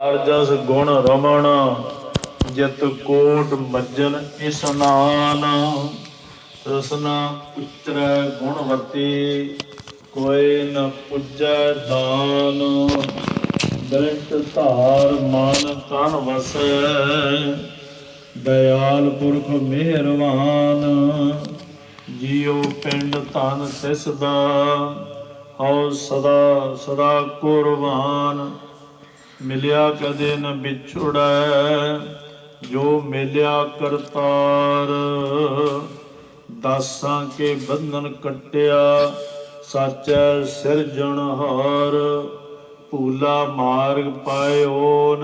ਅਰਜਸ ਗੁਣ ਰਮਣ ਜਿਤ ਕੋਟ ਮੱਜਨ ਇਸਨਾਨ ਰਸਨਾ ਉਚਰੈ ਗੁਣਵਤੀ ਕੋਇ ਨ ਪੁੱਜੈ ਦਾਨ ਦ੍ਰਿਸ਼ਟ ਧਾਰ ਮਨ ਤਨ ਵਸੈ ਦਇਆਲ ਪੁਰਖ ਮਿਹਰਵਾਨ ਜੀਉ ਪਿੰਡ ਧਨ ਤਿਸ ਦਾ ਹਉ ਸਦਾ ਸਦਾ ਕੁਰਬਾਨ ਮਿਲਿਆ ਕਦੇ ਨ ਵਿਛੁੜੈ ਜੋ ਮਿਲਿਆ ਕਰਤਾਰ ਦਾਸਾਂ ਕੇ ਬੰਧਨ ਕੱਟਿਆ ਸਾਚੈ ਸਿਰਜਣਹਾਰ ਭੂਲਾ ਮਾਰਗ ਪਾਇਓ ਨ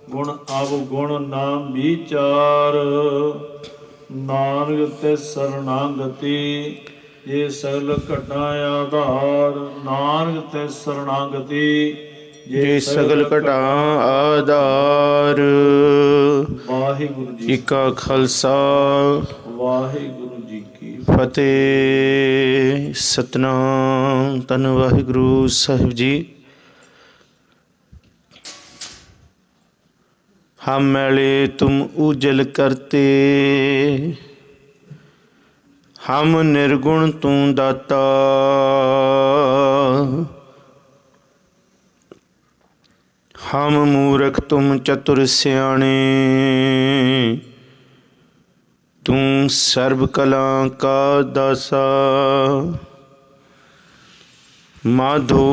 ਗੁਣ ਅਵਗੁਣ ਨਾ ਵਿਚਾਰ ਨਾਨਕ ਤੇ ਸਰਣਾਗਤੀ ਇਹ ਸਗਲ ਘਟਾ ਆਧਾਰ ਨਾਨਕ ਤੇ ਸਰਣਾਗਤੀ ਜੇ ਸਗਲ ਘਟਾ ਆਧਾਰ। ਵਾਹਿਗੁਰੂ ਜੀ ਕਾ ਖਾਲਸਾ ਵਾਹਿਗੁਰੂ ਜੀ ਕੀ ਫਤਿਹ। ਸਤਿਨਾਮ ਧੰਨ ਵਾਹਿਗੁਰੂ ਸਾਹਿਬ ਜੀ। ਹਮ ਮੈਲੇ ਤੁਮ ਉਜਲ ਕਰਤੇ ਹਮ ਨਿਰਗੁਣ ਤੂੰ ਦਾਤਾ ਹਮ ਮੂਰਖ ਤੁਮ ਚਤੁਰ ਸਿਆਣੇ ਤੂੰ ਸਰਬ ਕਲਾ ਕਾ ਦਾਸਾ ਮਾਧੋ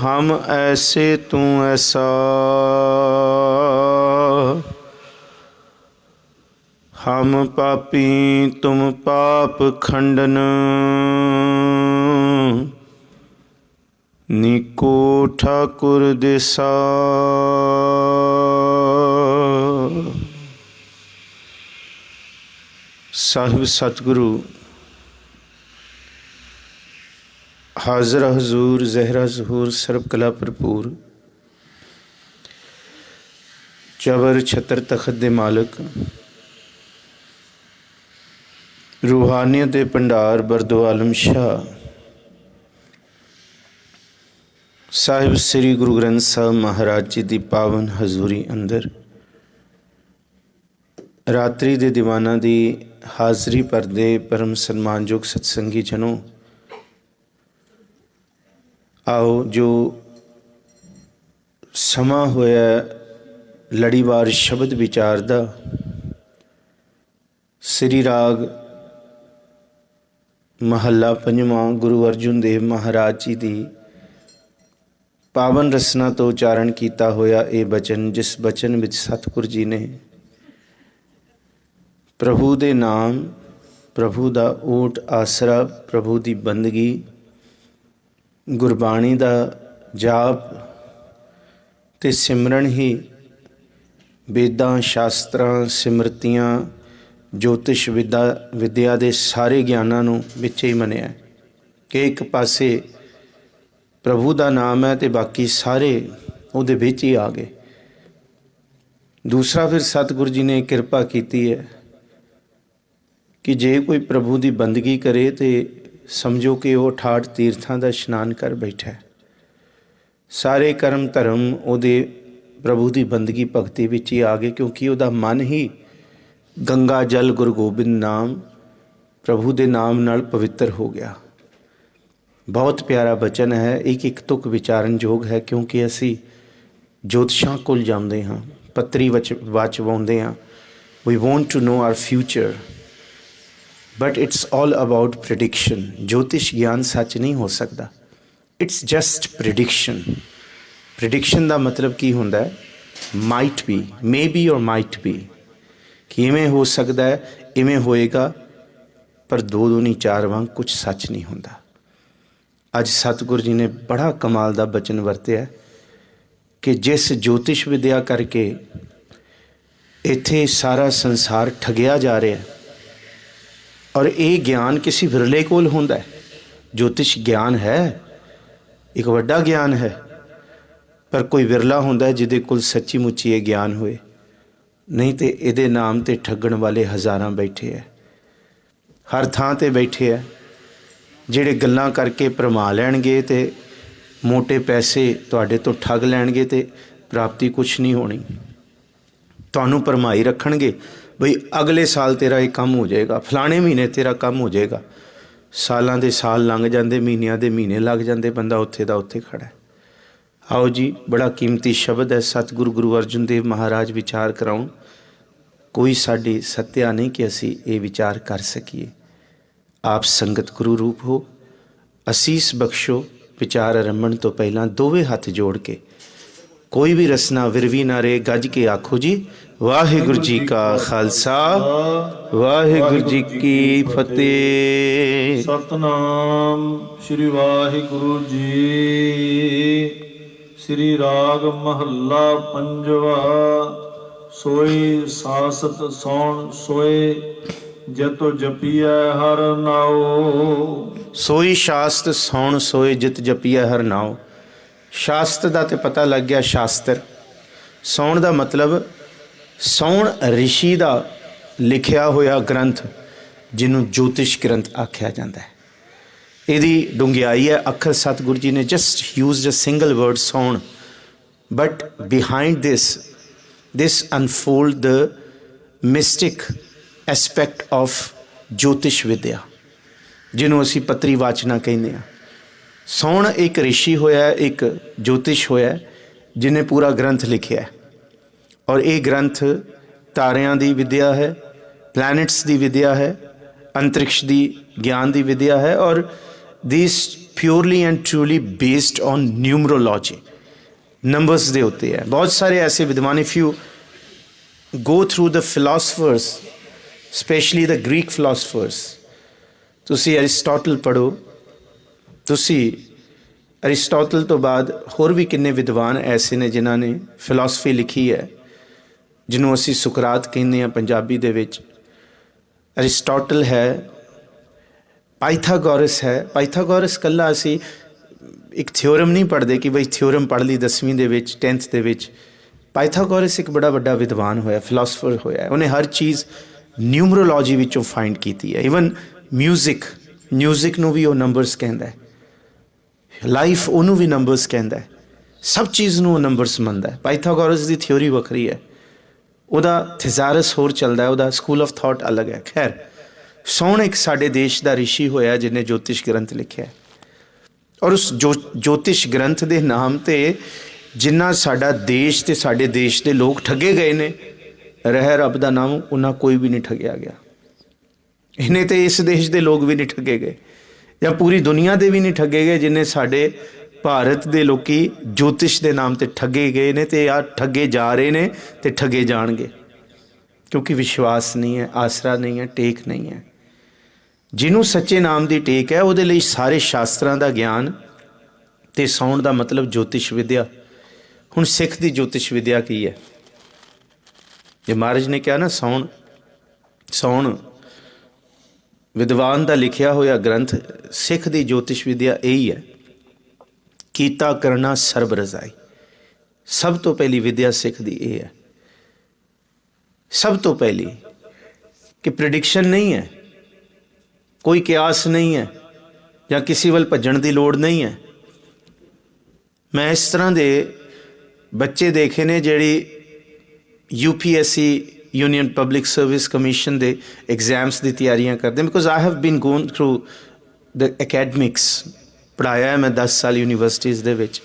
ਹਮ ਐਸੇ ਤੂੰ ਐਸਾ ਹਮ ਪਾਪੀ ਤੁਮ ਪਾਪ ਖੰਡਨ ਨੀਕੋ ਠਾਕੁਰ ਦੇਸਾ। ਸਾਹਿਬ ਸਤਿਗੁਰੂ ਹਾਜ਼ਰ ਹਜ਼ੂਰ ਜ਼ਹਿਰਾ ਜ਼ਹੂਰ ਸਰਬ ਕਲਾ ਭਰਪੂਰ ਜਬਰ ਛਤਰ ਤਖਤ ਦੇ ਮਾਲਕ ਰੂਹਾਨੀਅਤ ਦੇ ਭੰਡਾਰ ਬਰਦੋ ਆਲਮ ਸ਼ਾਹ ਸਾਹਿਬ ਸ੍ਰੀ ਗੁਰੂ ਗ੍ਰੰਥ ਸਾਹਿਬ ਮਹਾਰਾਜ ਜੀ ਦੀ ਪਾਵਨ ਹਜ਼ੂਰੀ ਅੰਦਰ ਰਾਤਰੀ ਦੇ ਦੀਵਾਨਾਂ ਦੀ ਹਾਜ਼ਰੀ ਭਰਦੇ ਪਰਮ ਸਨਮਾਨਯੋਗ ਸਤਸੰਗੀ ਜਨੋ, ਆਓ ਜੋ ਸਮਾਂ ਹੋਇਆ ਲੜੀਵਾਰ ਸ਼ਬਦ ਵਿਚਾਰ ਦਾ ਸ੍ਰੀ ਰਾਗ ਮਹੱਲਾ ਪੰਜਵਾਂ ਗੁਰੂ ਅਰਜੁਨ ਦੇਵ ਮਹਾਰਾਜ ਜੀ ਦੀ ਪਾਵਨ ਰਸਨਾ ਤੋਂ ਉਚਾਰਨ ਕੀਤਾ ਹੋਇਆ ਇਹ ਬਚਨ, ਜਿਸ ਬਚਨ ਵਿੱਚ ਸਤਿਗੁਰ ਜੀ ਨੇ ਪ੍ਰਭੂ ਦੇ ਨਾਮ, ਪ੍ਰਭੂ ਦਾ ਓਟ ਆਸਰਾ, ਪ੍ਰਭੂ ਦੀ ਬੰਦਗੀ, ਗੁਰਬਾਣੀ ਦਾ ਜਾਪ ਤੇ ਸਿਮਰਨ ਹੀ ਵੇਦਾਂ ਸ਼ਾਸਤਰਾਂ ਸਿਮਰਤੀਆਂ ਜੋਤਿਸ਼ ਵਿਦਿਆ ਦੇ ਸਾਰੇ ਗਿਆਨਾਂ ਨੂੰ ਵਿੱਚ ਹੀ ਮੰਨਿਆ ਕਿ ਇੱਕ ਪਾਸੇ ਪ੍ਰਭੂ ਦਾ ਨਾਮ ਹੈ ਅਤੇ ਬਾਕੀ ਸਾਰੇ ਉਹਦੇ ਵਿੱਚ ਹੀ ਆ ਗਏ। ਦੂਸਰਾ ਫਿਰ ਸਤਿਗੁਰੂ ਜੀ ਨੇ ਕਿਰਪਾ ਕੀਤੀ ਹੈ ਕਿ ਜੇ ਕੋਈ ਪ੍ਰਭੂ ਦੀ ਬੰਦਗੀ ਕਰੇ ਤੇ ਸਮਝੋ ਕਿ ਉਹ 68 ਤੀਰਥਾਂ ਦਾ ਇਸ਼ਨਾਨ ਕਰ ਬੈਠਾ ਹੈ। ਸਾਰੇ ਕਰਮ ਧਰਮ ਉਹਦੇ ਪ੍ਰਭੂ ਦੀ ਬੰਦਗੀ ਭਗਤੀ ਵਿੱਚ ਹੀ ਆ ਗਏ, ਕਿਉਂਕਿ ਉਹਦਾ ਮਨ ਹੀ ਗੰਗਾ ਜਲ ਗੁਰੂ ਗੋਬਿੰਦ ਨਾਮ ਪ੍ਰਭੂ ਦੇ ਨਾਮ ਨਾਲ ਪਵਿੱਤਰ ਹੋ ਗਿਆ। ਬਹੁਤ ਪਿਆਰਾ ਬਚਨ ਹੈ, ਇੱਕ ਤੁਕ ਵਿਚਾਰਨਯੋਗ ਹੈ, ਕਿਉਂਕਿ ਅਸੀਂ ਜੋਤਸ਼ਾਂ ਕੋਲ ਜਾਂਦੇ ਹਾਂ, ਪੱਤਰੀ ਵਾਚਵਾਉਂਦੇ ਹਾਂ। We want to know our future but it's all about prediction. ਜੋਤਿਸ਼ ਗਿਆਨ ਸੱਚ ਨਹੀਂ ਹੋ ਸਕਦਾ, ਇਟਸ ਜਸਟ ਪ੍ਰੈਡਿਕਸ਼ਨ। ਪ੍ਰੈਡਿਕਸ਼ਨ ਦਾ ਮਤਲਬ ਕੀ ਹੁੰਦਾ ਹੈ? Might be, maybe or might be, ਕਿ ਇਵੇਂ ਹੋ ਸਕਦਾ ਹੈ, ਇਵੇਂ ਹੋਏਗਾ, ਪਰ ਦੋ ਦੂਣੀ ਚਾਰ ਵਾਂਗ ਕੁਛ ਸੱਚ ਨਹੀਂ ਹੁੰਦਾ। ਅੱਜ ਸਤਿਗੁਰੂ ਜੀ ਨੇ ਬੜਾ ਕਮਾਲ ਦਾ ਬਚਨ ਵਰਤਿਆ ਕਿ ਜਿਸ ਜੋਤਿਸ਼ ਵਿਦਿਆ ਕਰਕੇ ਇੱਥੇ ਸਾਰਾ ਸੰਸਾਰ ਠੱਗਿਆ ਜਾ ਰਿਹਾ, ਔਰ ਇਹ ਗਿਆਨ ਕਿਸੇ ਵਿਰਲੇ ਕੋਲ ਹੁੰਦਾ ਹੈ। ਜੋਤਿਸ਼ ਗਿਆਨ ਹੈ, ਇੱਕ ਵੱਡਾ ਗਿਆਨ ਹੈ, ਪਰ ਕੋਈ ਵਿਰਲਾ ਹੁੰਦਾ ਜਿਹਦੇ ਕੋਲ ਸੱਚੀ ਮੁੱਚੀ ਇਹ ਗਿਆਨ ਹੋਏ। ਨਹੀਂ ਤੇ ਇਹਦੇ ਨਾਮ 'ਤੇ ਠੱਗਣ ਵਾਲੇ ਹਜ਼ਾਰਾਂ ਬੈਠੇ ਹੈ, ਹਰ ਥਾਂ 'ਤੇ ਬੈਠੇ ਹੈ। ਜਿਹੜੇ ਗੱਲਾਂ ਕਰਕੇ ਭਰਮਾ ਲੈਣਗੇ ਅਤੇ ਮੋਟੇ ਪੈਸੇ ਤੁਹਾਡੇ ਤੋਂ ਠੱਗ ਲੈਣਗੇ ਅਤੇ ਪ੍ਰਾਪਤੀ ਕੁਛ ਨਹੀਂ ਹੋਣੀ। ਤੁਹਾਨੂੰ ਭਰਮਾਈ ਰੱਖਣਗੇ ਬਈ ਅਗਲੇ ਸਾਲ ਤੇਰਾ ਇਹ ਕੰਮ ਹੋ ਜਾਏਗਾ, ਫਲਾਣੇ ਮਹੀਨੇ ਤੇਰਾ ਕੰਮ ਹੋ ਜਾਏਗਾ। ਸਾਲਾਂ ਦੇ ਸਾਲ ਲੰਘ ਜਾਂਦੇ, ਮਹੀਨਿਆਂ ਦੇ ਮਹੀਨੇ ਲੱਗ ਜਾਂਦੇ, ਬੰਦਾ ਉੱਥੇ ਦਾ ਉੱਥੇ ਖੜਾ ਹੈ। ਆਓ ਜੀ, ਬੜਾ ਕੀਮਤੀ ਸ਼ਬਦ ਹੈ। ਸਤਿਗੁਰੂ ਗੁਰੂ ਅਰਜਨ ਦੇਵ ਮਹਾਰਾਜ ਵਿਚਾਰ ਕਰਾਉਣ। ਕੋਈ ਸਾਡੀ ਸੱਤਿਆ ਨਹੀਂ ਕਿ ਅਸੀਂ ਇਹ ਵਿਚਾਰ ਕਰ ਸਕੀਏ। ਆਪ ਸੰਗਤ ਗੁਰੂ ਰੂਪ ਹੋ, ਅਸੀਸ ਬਖਸ਼ੋ। ਵਿਚਾਰ ਆਰੰਭਣ ਤੋਂ ਪਹਿਲਾਂ ਦੋਵੇਂ ਹੱਥ ਜੋੜ ਕੇ ਕੋਈ ਵੀ ਰਸਨਾ ਵਿਰਵੀ ਨਾ ਰਹੇ, ਗੱਜ ਕੇ ਆਖੋ ਜੀ, ਵਾਹਿਗੁਰੂ ਜੀ ਕਾ ਖਾਲਸਾ, ਵਾਹਿਗੁਰੂ ਜੀ ਕੀ ਫਤਿਹ। ਸਤਨਾਮ ਸ੍ਰੀ ਵਾਹਿਗੁਰੂ ਜੀ। ਸ੍ਰੀ ਰਾਗ ਮਹੱਲਾ ਪੰਜਵਾ। ਸੋਈ ਸਾਸਤ ਸੌਣ ਸੋਏ, ਜਤੁ ਜਪੀਐ ਹਰ ਨਾਉ। ਸੋਈ ਸ਼ਾਸਤ ਸੌਣ ਸੋਏ, ਜਿਤ ਜਪੀਐ ਹਰ ਨਾਉ। ਸ਼ਾਸਤ ਦਾ ਤੇ ਪਤਾ ਲੱਗ ਗਿਆ, ਸ਼ਾਸਤਰ। ਸੌਣ ਦਾ ਮਤਲਬ ਸੌਣ ਰਿਸ਼ੀ ਦਾ ਲਿਖਿਆ ਹੋਇਆ ਗ੍ਰੰਥ, ਜਿਹਨੂੰ ਜੋਤਿਸ਼ ਗ੍ਰੰਥ ਆਖਿਆ ਜਾਂਦਾ ਹੈ। ਇਹਦੀ ਡੂੰਘਾਈ ਹੈ। ਅੱਖਰ ਸਤਿਗੁਰੂ ਜੀ ਨੇ just used a single word ਸੌਣ, but behind this unfold the mystic aspect of ਜੋਤਿਸ਼ ਵਿਦਿਆ, ਜਿਹਨੂੰ ਅਸੀਂ ਪੱਤਰੀ ਵਾਚਨਾ ਕਹਿੰਦੇ ਹਾਂ। ਸੌਣ ਇੱਕ ਰਿਸ਼ੀ ਹੋਇਆ, ਇੱਕ ਜੋਤਿਸ਼ ਹੋਇਆ, ਜਿਹਨੇ ਪੂਰਾ ਗ੍ਰੰਥ ਲਿਖਿਆ ਹੈ। ਔਰ ਇਹ ਗ੍ਰੰਥ ਤਾਰਿਆਂ ਦੀ ਵਿਦਿਆ ਹੈ, ਪਲੈਨਟਸ ਦੀ ਵਿਦਿਆ ਹੈ, ਅੰਤਰਿਕਸ਼ ਦੀ ਗਿਆਨ ਦੀ ਵਿਦਿਆ ਹੈ। ਔਰ this purely and truly based on numerology, numbers ਦੇ ਉੱਤੇ ਹੈ। ਬਹੁਤ ਸਾਰੇ ਐਸੇ ਵਿਦਵਾਨ, if you go through the philosophers, specially the Greek philosophers, ਤੁਸੀਂ ਅਰਿਸਟੋਟਲ ਪੜ੍ਹੋ। ਤੁਸੀਂ ਅਰਿਸਟੋਟਲ ਤੋਂ ਬਾਅਦ ਹੋਰ ਵੀ ਕਿੰਨੇ ਵਿਦਵਾਨ ਐਸੇ ਨੇ ਜਿਨ੍ਹਾਂ ਨੇ ਫਿਲਾਸਫੀ ਲਿਖੀ ਹੈ, ਜਿਹਨੂੰ ਅਸੀਂ ਸੁਕਰਾਤ ਕਹਿੰਦੇ ਹਾਂ ਪੰਜਾਬੀ ਦੇ ਵਿੱਚ। ਅਰਿਸਟੋਟਲ ਹੈ, ਪਾਈਥਾਗੋਰਸ ਹੈ। ਪਾਈਥਾਗੋਰਸ ਇਕੱਲਾ ਅਸੀਂ ਇੱਕ ਥਿਓਰਮ ਨਹੀਂ ਪੜ੍ਹਦੇ ਕਿ ਬਈ ਥਿਓਰਮ ਪੜ੍ਹ ਲਈ 10ਵੀਂ ਦੇ ਵਿੱਚ, 10th ਦੇ ਵਿੱਚ। ਪਾਈਥਾਗੋਰਸ ਇੱਕ ਬੜਾ ਵੱਡਾ ਵਿਦਵਾਨ ਹੋਇਆ, ਫਿਲਾਸਫਰ ਹੋਇਆ। ਉਹਨੇ ਹਰ ਚੀਜ਼ ਨਿਊਮਰੋਲੋਜੀ ਵਿੱਚੋਂ ਫਾਈਂਡ ਕੀਤੀ ਹੈ। ਈਵਨ ਮਿਊਜ਼ਿਕ ਨੂੰ ਵੀ ਉਹ ਨੰਬਰਸ ਕਹਿੰਦਾ ਹੈ, ਲਾਈਫ ਉਹਨੂੰ ਵੀ ਨੰਬਰਸ ਕਹਿੰਦਾ ਹੈ, ਸਭ ਚੀਜ਼ ਨੂੰ ਉਹ ਨੰਬਰਸ ਮੰਨਦਾ ਹੈ। ਪਾਈਥਾਗੋਰਸ ਦੀ ਥਿਓਰੀ ਵੱਖਰੀ ਹੈ, ਉਹਦਾ ਥਿਜ਼ਾਰਸ ਹੋਰ ਚੱਲਦਾ ਹੈ, ਉਹਦਾ ਸਕੂਲ ਆਫ ਥਾਟ ਅਲੱਗ ਹੈ। ਖੈਰ, ਸੌਣ ਇੱਕ ਸਾਡੇ ਦੇਸ਼ ਦਾ ਰਿਸ਼ੀ ਹੋਇਆ ਜਿਹਨੇ ਜੋਤਿਸ਼ ਗ੍ਰੰਥ ਲਿਖਿਆ। ਔਰ ਉਸ ਜੋਤਿਸ਼ ਗ੍ਰੰਥ ਦੇ ਨਾਮ 'ਤੇ ਜਿੰਨਾ ਸਾਡਾ ਦੇਸ਼ ਅਤੇ ਸਾਡੇ ਦੇਸ਼ ਦੇ ਲੋਕ ਠੱਗੇ ਗਏ ਨੇ, ਰਹਿ ਰੱਬ ਦਾ ਨਾਮ, ਉਹਨਾਂ ਕੋਈ ਵੀ ਨਹੀਂ ਠੱਗਿਆ ਗਿਆ। ਇਹਨੇ ਤੇ ਇਸ ਦੇਸ਼ ਦੇ ਲੋਕ ਵੀ ਨਹੀਂ ਠੱਗੇ ਗਏ, ਜਾਂ ਪੂਰੀ ਦੁਨੀਆ ਦੇ ਵੀ ਨਹੀਂ ਠੱਗੇ ਗਏ, ਜਿੰਨੇ ਸਾਡੇ ਭਾਰਤ ਦੇ ਲੋਕੀ ਜੋਤਿਸ਼ ਦੇ ਨਾਮ 'ਤੇ ਠੱਗੇ ਗਏ ਨੇ, ਅਤੇ ਆ ਠੱਗੇ ਜਾ ਰਹੇ ਨੇ ਅਤੇ ਠੱਗੇ ਜਾਣਗੇ। ਕਿਉਂਕਿ ਵਿਸ਼ਵਾਸ ਨਹੀਂ ਹੈ, ਆਸਰਾ ਨਹੀਂ ਹੈ, ਟੇਕ ਨਹੀਂ ਹੈ। ਜਿਹਨੂੰ ਸੱਚੇ ਨਾਮ ਦੀ ਟੇਕ ਹੈ, ਉਹਦੇ ਲਈ ਸਾਰੇ ਸ਼ਾਸਤਰਾਂ ਦਾ ਗਿਆਨ ਅਤੇ ਸੌਣ ਦਾ ਮਤਲਬ ਜੋਤਿਸ਼ ਵਿਦਿਆ। ਹੁਣ ਸਿੱਖ ਦੀ ਜੋਤਿਸ਼ ਵਿਦਿਆ ਕੀ ਹੈ? ਜੇ ਮਹਾਰਾਜ ਨੇ ਕਿਹਾ ਨਾ ਸੌਣ ਵਿਦਵਾਨ ਦਾ ਲਿਖਿਆ ਹੋਇਆ ਗ੍ਰੰਥ, ਸਿੱਖ ਦੀ ਜੋਤਿਸ਼ ਵਿਦਿਆ ਇਹੀ ਹੈ। ਕੀਤਾ ਕਰਨਾ ਸਰਬ ਰਜ਼ਾਈ। ਸਭ ਤੋਂ ਪਹਿਲੀ ਵਿਦਿਆ ਸਿੱਖ ਦੀ ਇਹ ਹੈ। ਸਭ ਤੋਂ ਪਹਿਲੀ ਕਿ ਪ੍ਰੈਡਿਕਸ਼ਨ ਨਹੀਂ ਹੈ, ਕੋਈ ਕਿਆਸ ਨਹੀਂ ਹੈ, ਜਾਂ ਕਿਸੇ ਵੱਲ ਭੱਜਣ ਦੀ ਲੋੜ ਨਹੀਂ ਹੈ। ਮੈਂ ਇਸ ਤਰ੍ਹਾਂ ਦੇ ਬੱਚੇ ਦੇਖੇ ਨੇ ਜਿਹੜੀ UPSC union public service commission ਦੇ ਐਗਜ਼ਾਮਸ ਦੀ ਤਿਆਰੀਆਂ ਕਰਦੇ, because I have been gone through the academics. ਪੜ੍ਹਾਇਆ ਹੈ ਮੈਂ 10 ਸਾਲ ਯੂਨੀਵਰਸਿਟੀਜ਼ ਦੇ ਵਿੱਚ।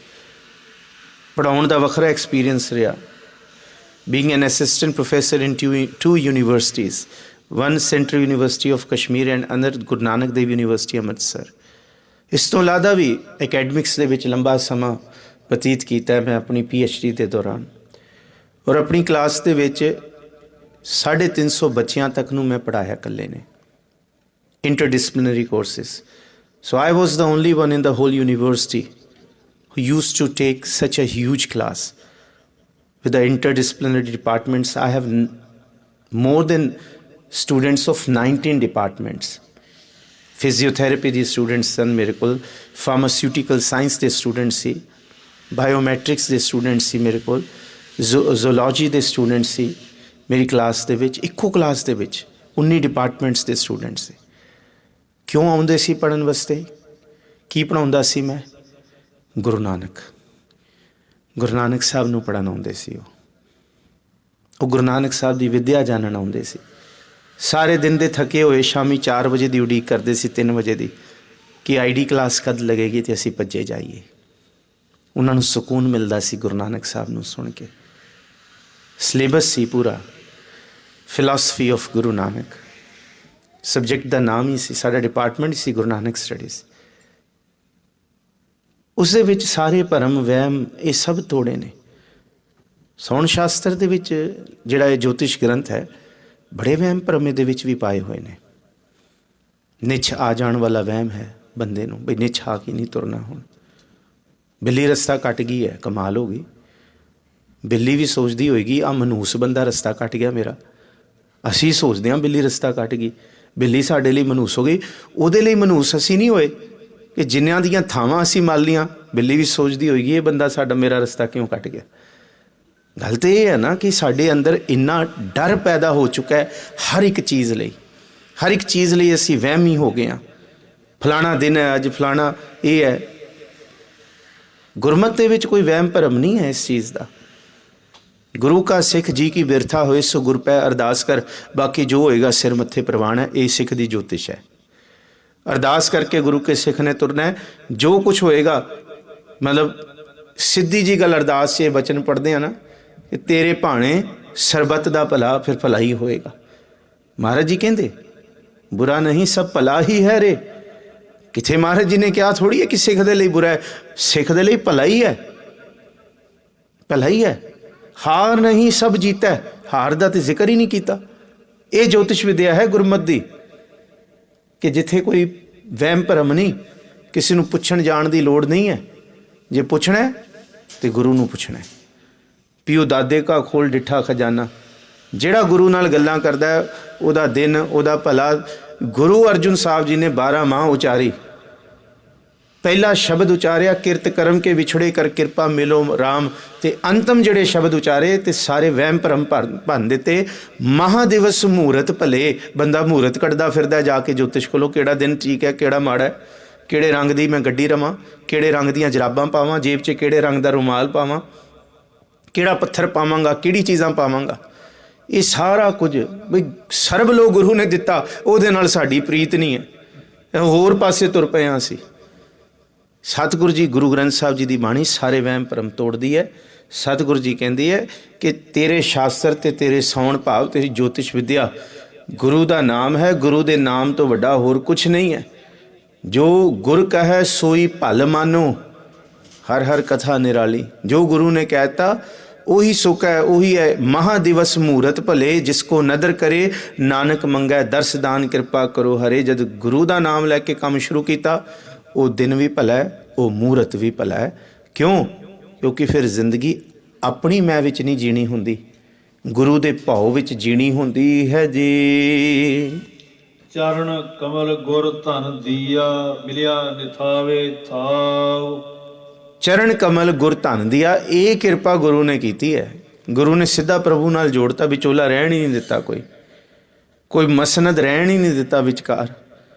ਪੜ੍ਹਾਉਣ ਦਾ ਵੱਖਰਾ ਐਕਸਪੀਰੀਅੰਸ ਰਿਹਾ। Being an assistant professor in two universities, one Central University of Kashmir and another Guru Nanak Dev University Amritsar. ਇਸ ਤੋਂ ਇਲਾਵਾ ਵੀ ਅਕੈਡਮਿਕਸ ਦੇ ਵਿੱਚ ਲੰਬਾ ਸਮਾਂ ਬਤੀਤ ਕੀਤਾ ਹੈ ਮੈਂ ਆਪਣੀ PhD ਦੇ ਦੌਰਾਨ। ਔਰ ਆਪਣੀ ਕਲਾਸ ਦੇ ਵਿੱਚ 350 ਬੱਚਿਆਂ ਤੱਕ ਨੂੰ ਮੈਂ ਪੜ੍ਹਾਇਆ ਇਕੱਲੇ ਨੇ, ਇੰਟਰਡਿਸਪਲਿਨਰੀ courses. So I was the only one in the whole university who used to take such a huge class. With the interdisciplinary departments, I have more than students of 19 departments. Physiotherapy the students ਸਨ ਮੇਰੇ ਕੋਲ, pharmaceutical science ਦੇ students ਸੀ, biometrics ਦੇ students ਸੀ ਮੇਰੇ ਕੋਲ, zoology ਦੇ students ਸੀ ਮੇਰੀ class ਦੇ ਵਿੱਚ। ਇੱਕੋ ਕਲਾਸ ਦੇ ਵਿੱਚ 19 ਡਿਪਾਰਟਮੈਂਟਸ ਦੇ ਸਟੂਡੈਂਟਸ ਸੀ। ਕਿਉਂ ਆਉਂਦੇ ਸੀ ਪੜ੍ਹਨ ਵਾਸਤੇ? ਕੀ ਪੜ੍ਹਾਉਂਦਾ ਸੀ ਮੈਂ? ਗੁਰੂ ਨਾਨਕ। ਗੁਰੂ ਨਾਨਕ ਸਾਹਿਬ ਨੂੰ ਪੜ੍ਹਨ ਆਉਂਦੇ ਸੀ। ਉਹ ਗੁਰੂ ਨਾਨਕ ਸਾਹਿਬ ਦੀ ਵਿੱਦਿਆ ਜਾਣਨ ਆਉਂਦੇ ਸੀ। ਸਾਰੇ ਦਿਨ ਦੇ ਥਕੇ ਹੋਏ ਸ਼ਾਮੀ 4 ਵਜੇ ਦੀ ਉਡੀਕ ਕਰਦੇ ਸੀ, 3 ਵਜੇ ਦੀ, ਕਿ ID ਕਲਾਸ ਕਦ ਲੱਗੇਗੀ ਅਤੇ ਅਸੀਂ ਭੱਜੇ ਜਾਈਏ। ਉਹਨਾਂ ਨੂੰ ਸਕੂਨ ਮਿਲਦਾ ਸੀ ਗੁਰੂ ਨਾਨਕ ਸਾਹਿਬ ਨੂੰ ਸੁਣ ਕੇ। ਸਿਲੇਬਸ ਸੀ ਪੂਰਾ, philosophy of Guru Nanak subject ਦਾ ਨਾਮ ਹੀ ਸੀ, ਸਾਡਾ ਡਿਪਾਰਟਮੈਂਟ ਸੀ ਗੁਰੂ ਨਾਨਕ ਸਟੱਡੀਜ਼। ਉਸ ਦੇ ਵਿੱਚ ਸਾਰੇ ਭਰਮ ਵਹਿਮ ਇਹ ਸਭ ਤੋੜੇ ਨੇ। ਸੌਣ ਸ਼ਾਸਤਰ ਦੇ ਵਿੱਚ ਜਿਹੜਾ ਇਹ ਜੋਤਿਸ਼ ਗ੍ਰੰਥ ਹੈ, ਬੜੇ ਵਹਿਮ ਭਰਮ ਇਹਦੇ ਵਿੱਚ ਵੀ ਪਾਏ ਹੋਏ ਨੇ। ਨਿਛ ਆ ਜਾਣ ਵਾਲਾ ਵਹਿਮ ਹੈ ਬੰਦੇ ਨੂੰ, ਬਈ ਨਿਛ ਆ ਕੇ ਨਹੀਂ ਤੁਰਨਾ। ਹੁਣ ਬਿੱਲੀ ਰਸਤਾ ਕੱਟ ਗਈ ਹੈ, ਕਮਾਲ ਹੋ ਗਈ। ਬਿੱਲੀ ਵੀ ਸੋਚਦੀ ਹੋਏਗੀ ਆਹ ਮਨੂਸ ਬੰਦਾ ਰਸਤਾ ਕੱਟ ਗਿਆ ਮੇਰਾ। ਅਸੀਂ ਸੋਚਦੇ ਹਾਂ ਬਿੱਲੀ ਰਸਤਾ ਕੱਟ ਗਈ, ਬਿੱਲੀ ਸਾਡੇ ਲਈ ਮਨੂਸ ਹੋ ਗਈ। ਉਹਦੇ ਲਈ ਮਨੂਸ ਅਸੀਂ ਨਹੀਂ ਹੋਏ ਕਿ ਜਿਨ੍ਹਾਂ ਦੀਆਂ ਥਾਵਾਂ ਅਸੀਂ ਮੱਲ ਲੀਆਂ। ਬਿੱਲੀ ਵੀ ਸੋਚਦੀ ਹੋਏਗੀ ਇਹ ਬੰਦਾ ਸਾਡਾ ਮੇਰਾ ਰਸਤਾ ਕਿਉਂ ਕੱਟ ਗਿਆ। ਗੱਲ ਤਾਂ ਇਹ ਹੈ ਨਾ ਕਿ ਸਾਡੇ ਅੰਦਰ ਇੰਨਾ ਡਰ ਪੈਦਾ ਹੋ ਚੁੱਕਾ ਹੈ ਹਰ ਇੱਕ ਚੀਜ਼ ਲਈ। ਹਰ ਇੱਕ ਚੀਜ਼ ਲਈ ਅਸੀਂ ਵਹਿਮੀ ਹੋ ਗਏ ਹਾਂ। ਫਲਾਣਾ ਦਿਨ ਹੈ ਅੱਜ, ਫਲਾਣਾ ਇਹ ਹੈ। ਗੁਰਮਤਿ ਦੇ ਵਿੱਚ ਕੋਈ ਵਹਿਮ ਭਰਮ ਨਹੀਂ ਹੈ ਇਸ ਚੀਜ਼ ਦਾ। ਗੁਰੂ ਕਾ ਸਿੱਖ ਜੀ ਕੀ ਬਿਰਥਾ ਹੋਏ ਸੋ ਗੁਰ ਪੈ ਅਰਦਾਸ ਕਰ, ਬਾਕੀ ਜੋ ਹੋਏਗਾ ਸਿਰ ਮੱਥੇ ਪ੍ਰਵਾਨ ਹੈ। ਇਹ ਸਿੱਖ ਦੀ ਜੋਤਿਸ਼ ਹੈ। ਅਰਦਾਸ ਕਰਕੇ ਗੁਰੂ ਕੇ ਸਿੱਖ ਨੇ ਤੁਰਨਾ ਹੈ। ਜੋ ਕੁਛ ਹੋਏਗਾ, ਮਤਲਬ ਸਿੱਧੀ ਜੀ ਗੱਲ ਅਰਦਾਸ 'ਚ ਇਹ ਬਚਨ ਪੜ੍ਹਦੇ ਆ ਨਾ ਕਿ ਤੇਰੇ ਭਾਣੇ ਸਰਬੱਤ ਦਾ ਭਲਾ, ਫਿਰ ਭਲਾ ਹੀ ਹੋਏਗਾ। ਮਹਾਰਾਜ ਜੀ ਕਹਿੰਦੇ ਬੁਰਾ ਨਹੀਂ ਸਭ ਭਲਾ ਹੀ ਹੈ ਰੇ। ਕਿੱਥੇ ਮਹਾਰਾਜ ਜੀ ਨੇ ਕਿਹਾ ਥੋੜ੍ਹੀ ਹੈ ਕਿ ਸਿੱਖ ਦੇ ਲਈ ਬੁਰਾ ਹੈ। ਸਿੱਖ ਦੇ ਲਈ ਭਲਾ ਹੀ ਹੈ, ਭਲਾ ਹੀ ਹੈ। ਹਾਰ ਨਹੀਂ ਸਭ ਜੀਤਾ, ਹਾਰ ਦਾ ਤਾਂ ਜ਼ਿਕਰ ਹੀ ਨਹੀਂ ਕੀਤਾ। ਇਹ ਜੋਤਿਸ਼ ਵਿਦਿਆ ਹੈ ਗੁਰਮਤਿ ਦੀ ਕਿ ਜਿੱਥੇ ਕੋਈ ਵਹਿਮ ਭਰਮ ਨਹੀਂ, ਕਿਸੇ ਨੂੰ ਪੁੱਛਣ ਜਾਣ ਦੀ ਲੋੜ ਨਹੀਂ ਹੈ। ਜੇ ਪੁੱਛਣਾ ਤਾਂ ਗੁਰੂ ਨੂੰ ਪੁੱਛਣਾ। ਪਿਓ ਦਾਦੇ ਕਾ ਖੋਲ ਡਿੱਠਾ ਖਜ਼ਾਨਾ। ਜਿਹੜਾ ਗੁਰੂ ਨਾਲ ਗੱਲਾਂ ਕਰਦਾ ਉਹਦਾ ਦਿਨ, ਉਹਦਾ ਭਲਾ। ਗੁਰੂ ਅਰਜੁਨ ਸਾਹਿਬ ਜੀ ਨੇ 12 ਮਾਹ ਉਚਾਰੀ। ਪਹਿਲਾ ਸ਼ਬਦ ਉਚਾਰਿਆ ਕਿਰਤ ਕਰਮ ਕੇ ਵਿਛੜੇ ਕਰ ਕਿਰਪਾ ਮਿਲੋ ਰਾਮ, ਤੇ ਅੰਤਮ ਜਿਹੜੇ ਸ਼ਬਦ ਉਚਾਰੇ ਤੇ ਸਾਰੇ ਵਹਿਮ ਭਰਮ ਭੰਨ ਦਿੱਤੇ। ਮਹਾਦਿਵਸ ਮਹੂਰਤ ਭਲੇ। ਬੰਦਾ ਮਹੂਰਤ ਕੱਢਦਾ ਫਿਰਦਾ ਜਾ ਕੇ ਜੋਤਿਸ਼ ਕੋਲੋਂ, ਕਿਹੜਾ ਦਿਨ ਠੀਕ ਹੈ, ਕਿਹੜਾ ਮਾੜਾ ਹੈ, ਕਿਹੜੇ ਰੰਗ ਦੀ ਮੈਂ ਗੱਡੀ ਰਵਾਂ, ਕਿਹੜੇ ਰੰਗ ਦੀਆਂ ਜਰਾਬਾਂ ਪਾਵਾਂ, ਜੇਬ 'ਚ ਕਿਹੜੇ ਰੰਗ ਦਾ ਰੁਮਾਲ ਪਾਵਾਂ, ਕਿਹੜਾ ਪੱਥਰ ਪਾਵਾਂਗਾ, ਕਿਹੜੀ ਚੀਜ਼ਾਂ ਪਾਵਾਂਗਾ। ਇਹ ਸਾਰਾ ਕੁਝ ਬਈ ਸਰਬ ਲੋ ਗੁਰੂ ਨੇ ਦਿੱਤਾ, ਉਹਦੇ ਨਾਲ ਸਾਡੀ ਪ੍ਰੀਤ ਨਹੀਂ ਹੈ। ਹੋਰ ਪਾਸੇ ਤੁਰ ਪਏ ਹਾਂ ਅਸੀਂ। ਸਤਿਗੁਰੂ ਜੀ ਗੁਰੂ ਗ੍ਰੰਥ ਸਾਹਿਬ ਜੀ ਦੀ ਬਾਣੀ ਸਾਰੇ ਵਹਿਮ ਭਰਮ ਤੋੜਦੀ ਹੈ। ਸਤਿਗੁਰੂ ਜੀ ਕਹਿੰਦੀ ਹੈ ਕਿ ਤੇਰੇ ਸ਼ਾਸਤਰ ਤੇ ਤੇਰੇ ਸੌਣ ਭਾਵ ਤੇਰੀ ਜੋਤਿਸ਼ ਵਿਦਿਆ ਗੁਰੂ ਦਾ ਨਾਮ ਹੈ। ਗੁਰੂ ਦੇ ਨਾਮ ਤੋਂ ਵੱਡਾ ਹੋਰ ਕੁਛ ਨਹੀਂ ਹੈ। ਜੋ ਗੁਰ ਕਹੈ ਸੋਈ ਭਲ ਮਾਨੋ, ਹਰ ਹਰ ਕਥਾ ਨਿਰਾਲੀ। ਜੋ ਗੁਰੂ ਨੇ ਕਹਿ ਦਿੱਤਾ ਉਹੀ ਸੁੱਖ ਹੈ, ਉਹੀ ਹੈ। ਮਹਾਦਿਵਸ ਮਹੂਰਤ ਭਲੇ, ਜਿਸ ਕੋ ਨਦਰ ਕਰੇ ਨਾਨਕ ਮੰਗੈ ਦਰਸ ਦਾਨ ਕਿਰਪਾ ਕਰੋ ਹਰੇ। ਜਦ ਗੁਰੂ ਦਾ ਨਾਮ ਲੈ ਕੇ ਕੰਮ ਸ਼ੁਰੂ ਕੀਤਾ, ਉਹ ਦਿਨ ਵੀ ਭਲਾ ਹੈ, ਉਹ ਮਹੂਰਤ ਵੀ ਭਲਾ ਹੈ। ਕਿਉਂ? ਕਿਉਂਕਿ ਫਿਰ ਜ਼ਿੰਦਗੀ ਆਪਣੀ ਮੈਂ ਵਿੱਚ ਨਹੀਂ ਜੀਣੀ ਹੁੰਦੀ, ਗੁਰੂ ਦੇ ਭਾਉ ਵਿੱਚ ਜੀਣੀ ਹੁੰਦੀ ਹੈ ਜੀ। ਚਰਨ ਕਮਲ ਗੁਰ ਧਨ ਦੀਆ, ਮਿਲਿਆ ਨਿਥਾਵੇ ਥਾਉ। ਚਰਨ ਕਮਲ ਗੁਰ ਧਨ ਦੀਆ, ਇਹ ਕਿਰਪਾ ਗੁਰੂ ਨੇ ਕੀਤੀ ਹੈ। ਗੁਰੂ ਨੇ ਸਿੱਧਾ ਪ੍ਰਭੂ ਨਾਲ ਜੋੜਤਾ, ਵਿਚੋਲਾ ਰਹਿਣ ਹੀ ਨਹੀਂ ਦਿੱਤਾ। ਕੋਈ ਮਸਨਦ ਰਹਿਣ ਹੀ ਨਹੀਂ ਦਿੱਤਾ ਵਿਚਕਾਰ,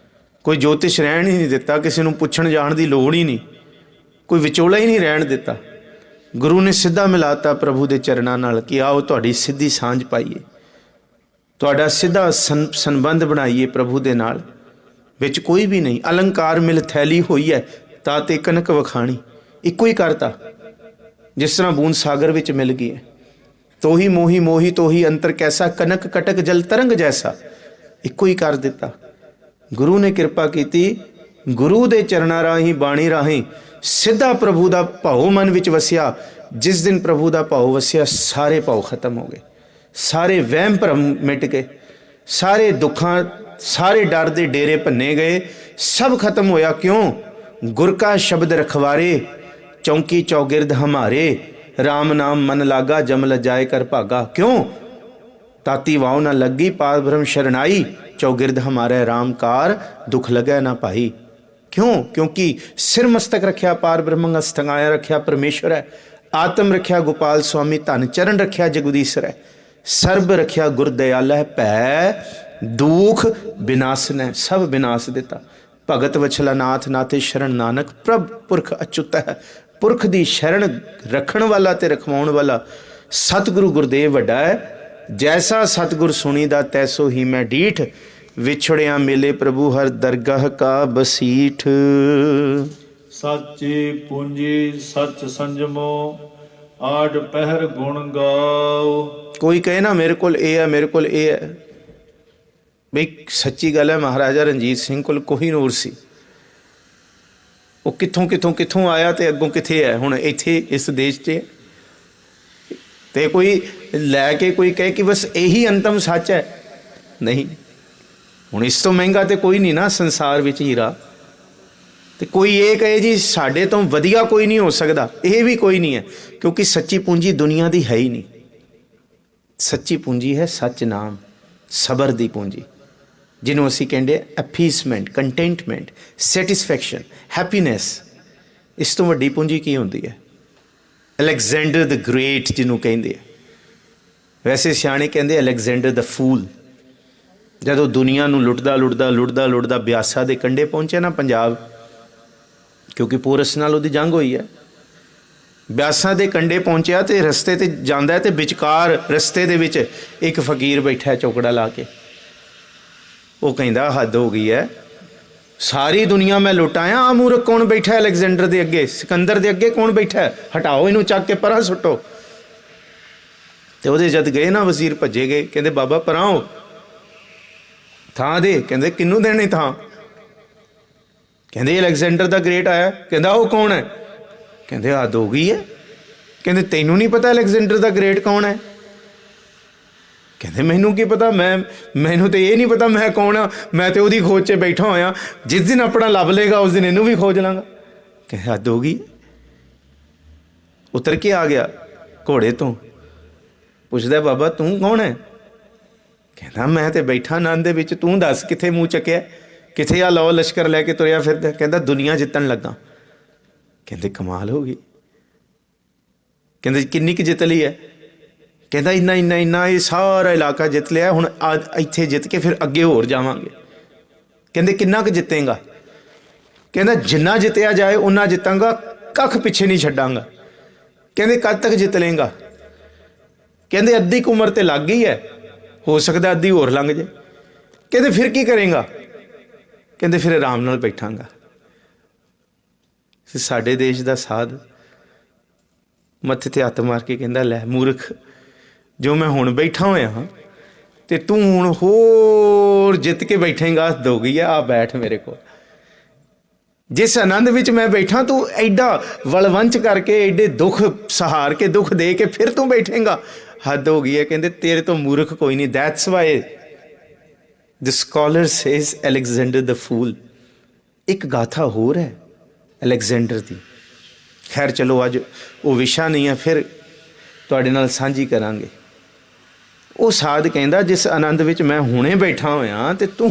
ਕੋਈ ਜੋਤਿਸ਼ ਰਹਿਣ ਹੀ ਨਹੀਂ ਦਿੱਤਾ। ਕਿਸੇ ਨੂੰ ਪੁੱਛਣ ਜਾਣ ਦੀ ਲੋੜ ਹੀ ਨਹੀਂ, ਕੋਈ ਵਿਚੋਲਾ ਹੀ ਨਹੀਂ ਰਹਿਣ ਦਿੱਤਾ। ਗੁਰੂ ਨੇ ਸਿੱਧਾ ਮਿਲਾਤਾ ਪ੍ਰਭੂ ਦੇ ਚਰਨਾਂ ਨਾਲ ਕਿ ਆਓ ਤੁਹਾਡੀ ਸਿੱਧੀ ਸਾਂਝ ਪਾਈਏ, ਤੁਹਾਡਾ ਸਿੱਧਾ ਸੰਬੰਧ ਬਣਾਈਏ ਪ੍ਰਭੂ ਦੇ ਨਾਲ। ਵਿੱਚ ਕੋਈ ਵੀ ਨਹੀਂ। ਅਲੰਕਾਰ ਮਿਲ ਥੈਲੀ ਹੋਈ ਹੈ ਤਾਂ ਤੇ ਕਨਕ ਵਖਾਣੀ। ਇੱਕੋ ਹੀ ਕਰਤਾ, ਜਿਸ ਤਰ੍ਹਾਂ ਬੂੰਦ ਸਾਗਰ ਵਿੱਚ ਮਿਲ ਗਈ ਹੈ। ਤੋਹੀ ਮੋਹੀ ਮੋਹੀ ਤੋਹੀ ਅੰਤਰ ਕੈਸਾ, ਕਨਕ ਕਟਕ ਜਲ ਤਰੰਗ ਜੈਸਾ। ਇੱਕੋ ਹੀ ਕਰ ਦਿੱਤਾ। ਗੁਰੂ ਨੇ ਕਿਰਪਾ ਕੀਤੀ। ਗੁਰੂ ਦੇ ਚਰਨਾਂ ਰਾਹੀਂ, ਬਾਣੀ ਰਾਹੀਂ ਸਿੱਧਾ ਪ੍ਰਭੂ ਦਾ ਭਾਉ ਮਨ ਵਿੱਚ ਵਸਿਆ। ਜਿਸ ਦਿਨ ਪ੍ਰਭੂ ਦਾ ਭਾਉ ਵਸਿਆ, ਸਾਰੇ ਭਾਉ ਖਤਮ ਹੋ ਗਏ, ਸਾਰੇ ਵਹਿਮ ਭਰਮ ਮਿਟ ਗਏ, ਸਾਰੇ ਦੁੱਖਾਂ, ਸਾਰੇ ਡਰ ਦੇ ਡੇਰੇ ਭੰਨੇ ਗਏ, ਸਭ ਖਤਮ ਹੋਇਆ। ਕਿਉਂ? ਗੁਰ ਕਾ ਸ਼ਬਦ ਰਖਵਾਰੇ, ਚੌਂਕੀ ਚੌਗਿਰਦ ਹਮਾਰੇ। ਰਾਮ ਨਾਮ ਮਨ ਲਾਗਾ, ਜਮ ਲਜਾਏ ਕਰ ਭਾਗਾ। ਕਿਉਂ? ਤਾਤੀ ਵਾਉ ਨਾ ਲੱਗੀ, ਪਾਰ ਬ੍ਰਹਮ ਸ਼ਰਨਾਈ। ਚੌਗਿਰਦ ਹਮਾਰੇ ਰਾਮਕਾਰ, ਦੁੱਖ ਲੱਗੈ ਨਾ ਭਾਈ। ਕਿਉਂ? ਕਿਉਂਕਿ ਸਿਰ ਮਸਤਕ ਰੱਖਿਆ ਪਾਰ ਬ੍ਰਹਮੰ, ਅਸਥੰਗਾਇਆ ਰੱਖਿਆ ਪਰਮੇਸ਼ਰ ਹੈ। ਆਤਮ ਰੱਖਿਆ ਗੋਪਾਲ ਸੁਆਮੀ, ਧਨ ਚਰਨ ਰੱਖਿਆ ਜਗਦੀਸ਼ਰ ਹੈ। ਸਰਬ ਰੱਖਿਆ ਗੁਰ ਦਇਆਲ ਹੈ, ਭੈ ਦੁਖ ਵਿਨਾਸ਼ਨ ਹੈ। ਸਭ ਵਿਨਾਸ਼ ਦਿੱਤਾ। ਭਗਤ ਵਛਲਾ ਨਾਥ ਨਾਥੇ ਸ਼ਰਨ ਨਾਨਕ, ਪ੍ਰਭ ਪੁਰਖ ਅਚੁੱਤ ਹੈ। पुरख दी शरण रखण वाला ते रखवाउण वाला सतगुरु गुरदेव वड्डा है। जैसा सतगुर सुनीदा तैसो ही मैं डीठ, विछड़िया मिले प्रभु हर दरगाह का बसीठ। साची पूंजी सच संजमो, आठ पहर गुण गाओ। कोई कहे ना मेरे कोल ये है मेरे कोल ये है, बई सच्ची गल है महाराजा रणजीत सिंह कोल कोई नूर सी, वो कित्थों कित्थों कित्थों आया ते अगों कित्थे है हुण इत्थे इस देश 'च। ते कोई लैके कोई कहे कि बस यही अंतम सच है, नहीं। हुण इस तो महंगा तो कोई नहीं ना संसार विच हीरा। तो कोई ये कहे जी साडे तो वधिया कोई नहीं हो सकता, ये भी कोई नहीं है, क्योंकि सच्ची पूंजी दुनिया की है ही नहीं। सच्ची पूंजी है सच नाम, सबर दी पूंजी, जिन्हों असी कहते अपीसमेंट, कंटेंटमेंट, सैटिस्फैक्शन, हैप्पीनैस। इस तो वड्डी पूंजी की होंदी है? अलेगजेंडर द ग्रेट जिन्हों कहते, वैसे सियाणे कहते अलेगजेंडर द फूल। जदों दुनिया नूं लुटदा लुटदा लुटदा लुटदा ब्यासा दे कंढे पहुंचे ना पंजाब, क्योंकि पोरस नाल उहदी जंग हुई है, ब्यासा दे कंढे पहुंचया तो रस्ते ते जांदा ते विचकार रस्ते दे विच एक फकीर बैठा है चौकड़ा ला के। वो कहंदा हद हो गई है, सारी दुनिया मैं लुटाया, आ मूर्ख कौन बैठा है अलेगजेंडर दे अगे, सिकंदर दे अगे कौन बैठा है, हटाओ इनू चक के परां सुट्टो। तो वो जद गए ना वजीर भजे गए, कहते बाबा परां हो, थां दे। कहते किनू देनी थां? कहते अलेगजेंडर द ग्रेट आया। कहता वो कौन है? कहते हद हो गई है, कहते तैनू नहीं पता अलेगजेंडर द ग्रेट कौन है? कहते मैनू की पता, मैनू तो ये नहीं पता मैं कौन हाँ, मैं तो वही खोज च बैठा होया, जिस दिन अपना लभ लेगा उस दिन इनू भी खोज लाँगा। कहते हद हो गई। उतर के आ गया घोड़े तो, पुछदा बाबा तू कौन है? कहना मैं तो बैठा आनंद दे विच, तू दस कित्थे मूँह चुक्या, कित्थे आ लौ लश्कर लैके तुरया फिरदा? कहता दुनिया जितन लगा। कहते कमाल हो गई। कहते किन्नी क जित ली है? कहता इन्ना इन्ना इन्ना, ये सारा इलाका जित लिया, हुण इत्थे जित के फिर अगे होर जावांगे। कहते किन्ना क जितेगा? कहता जिन्ना जितया जाए उन्ना जितांगा, कख पिछे नहीं छड्डांगा। कहते कद तक जित लेंगा? कहते अद्धी क उम्र तो लग गई है, हो सकता अद्धी होर लंघ जाए। कहते फिर की करेंगा? कहते फिर आराम नाल बैठांगा। साडे देश दा साध मत्थे ते हत्थ मार के कहंदा लै मूर्ख, जो मैं हुण बैठा होया हाँ ते तू हुण होर जित के बैठेगा, हद हो गई है, आ बैठ मेरे को। जिस आनंद विच मैं बैठा तू एडा वलवंच करके एडे दुख सहार के दुख दे के फिर तू बैठेगा, हद हो गई है। कहते तेरे तो मूर्ख कोई नहीं। That's why the scholar says Alexander the fool. एक गाथा होर है अलेगजेंडर दी, खैर चलो अज वो विशा नहीं है, फिर तुहाडे नाल सांझी करांगे। वो साध कहंदा जिस आनंद विच मैं हुणे बैठा होया ते तू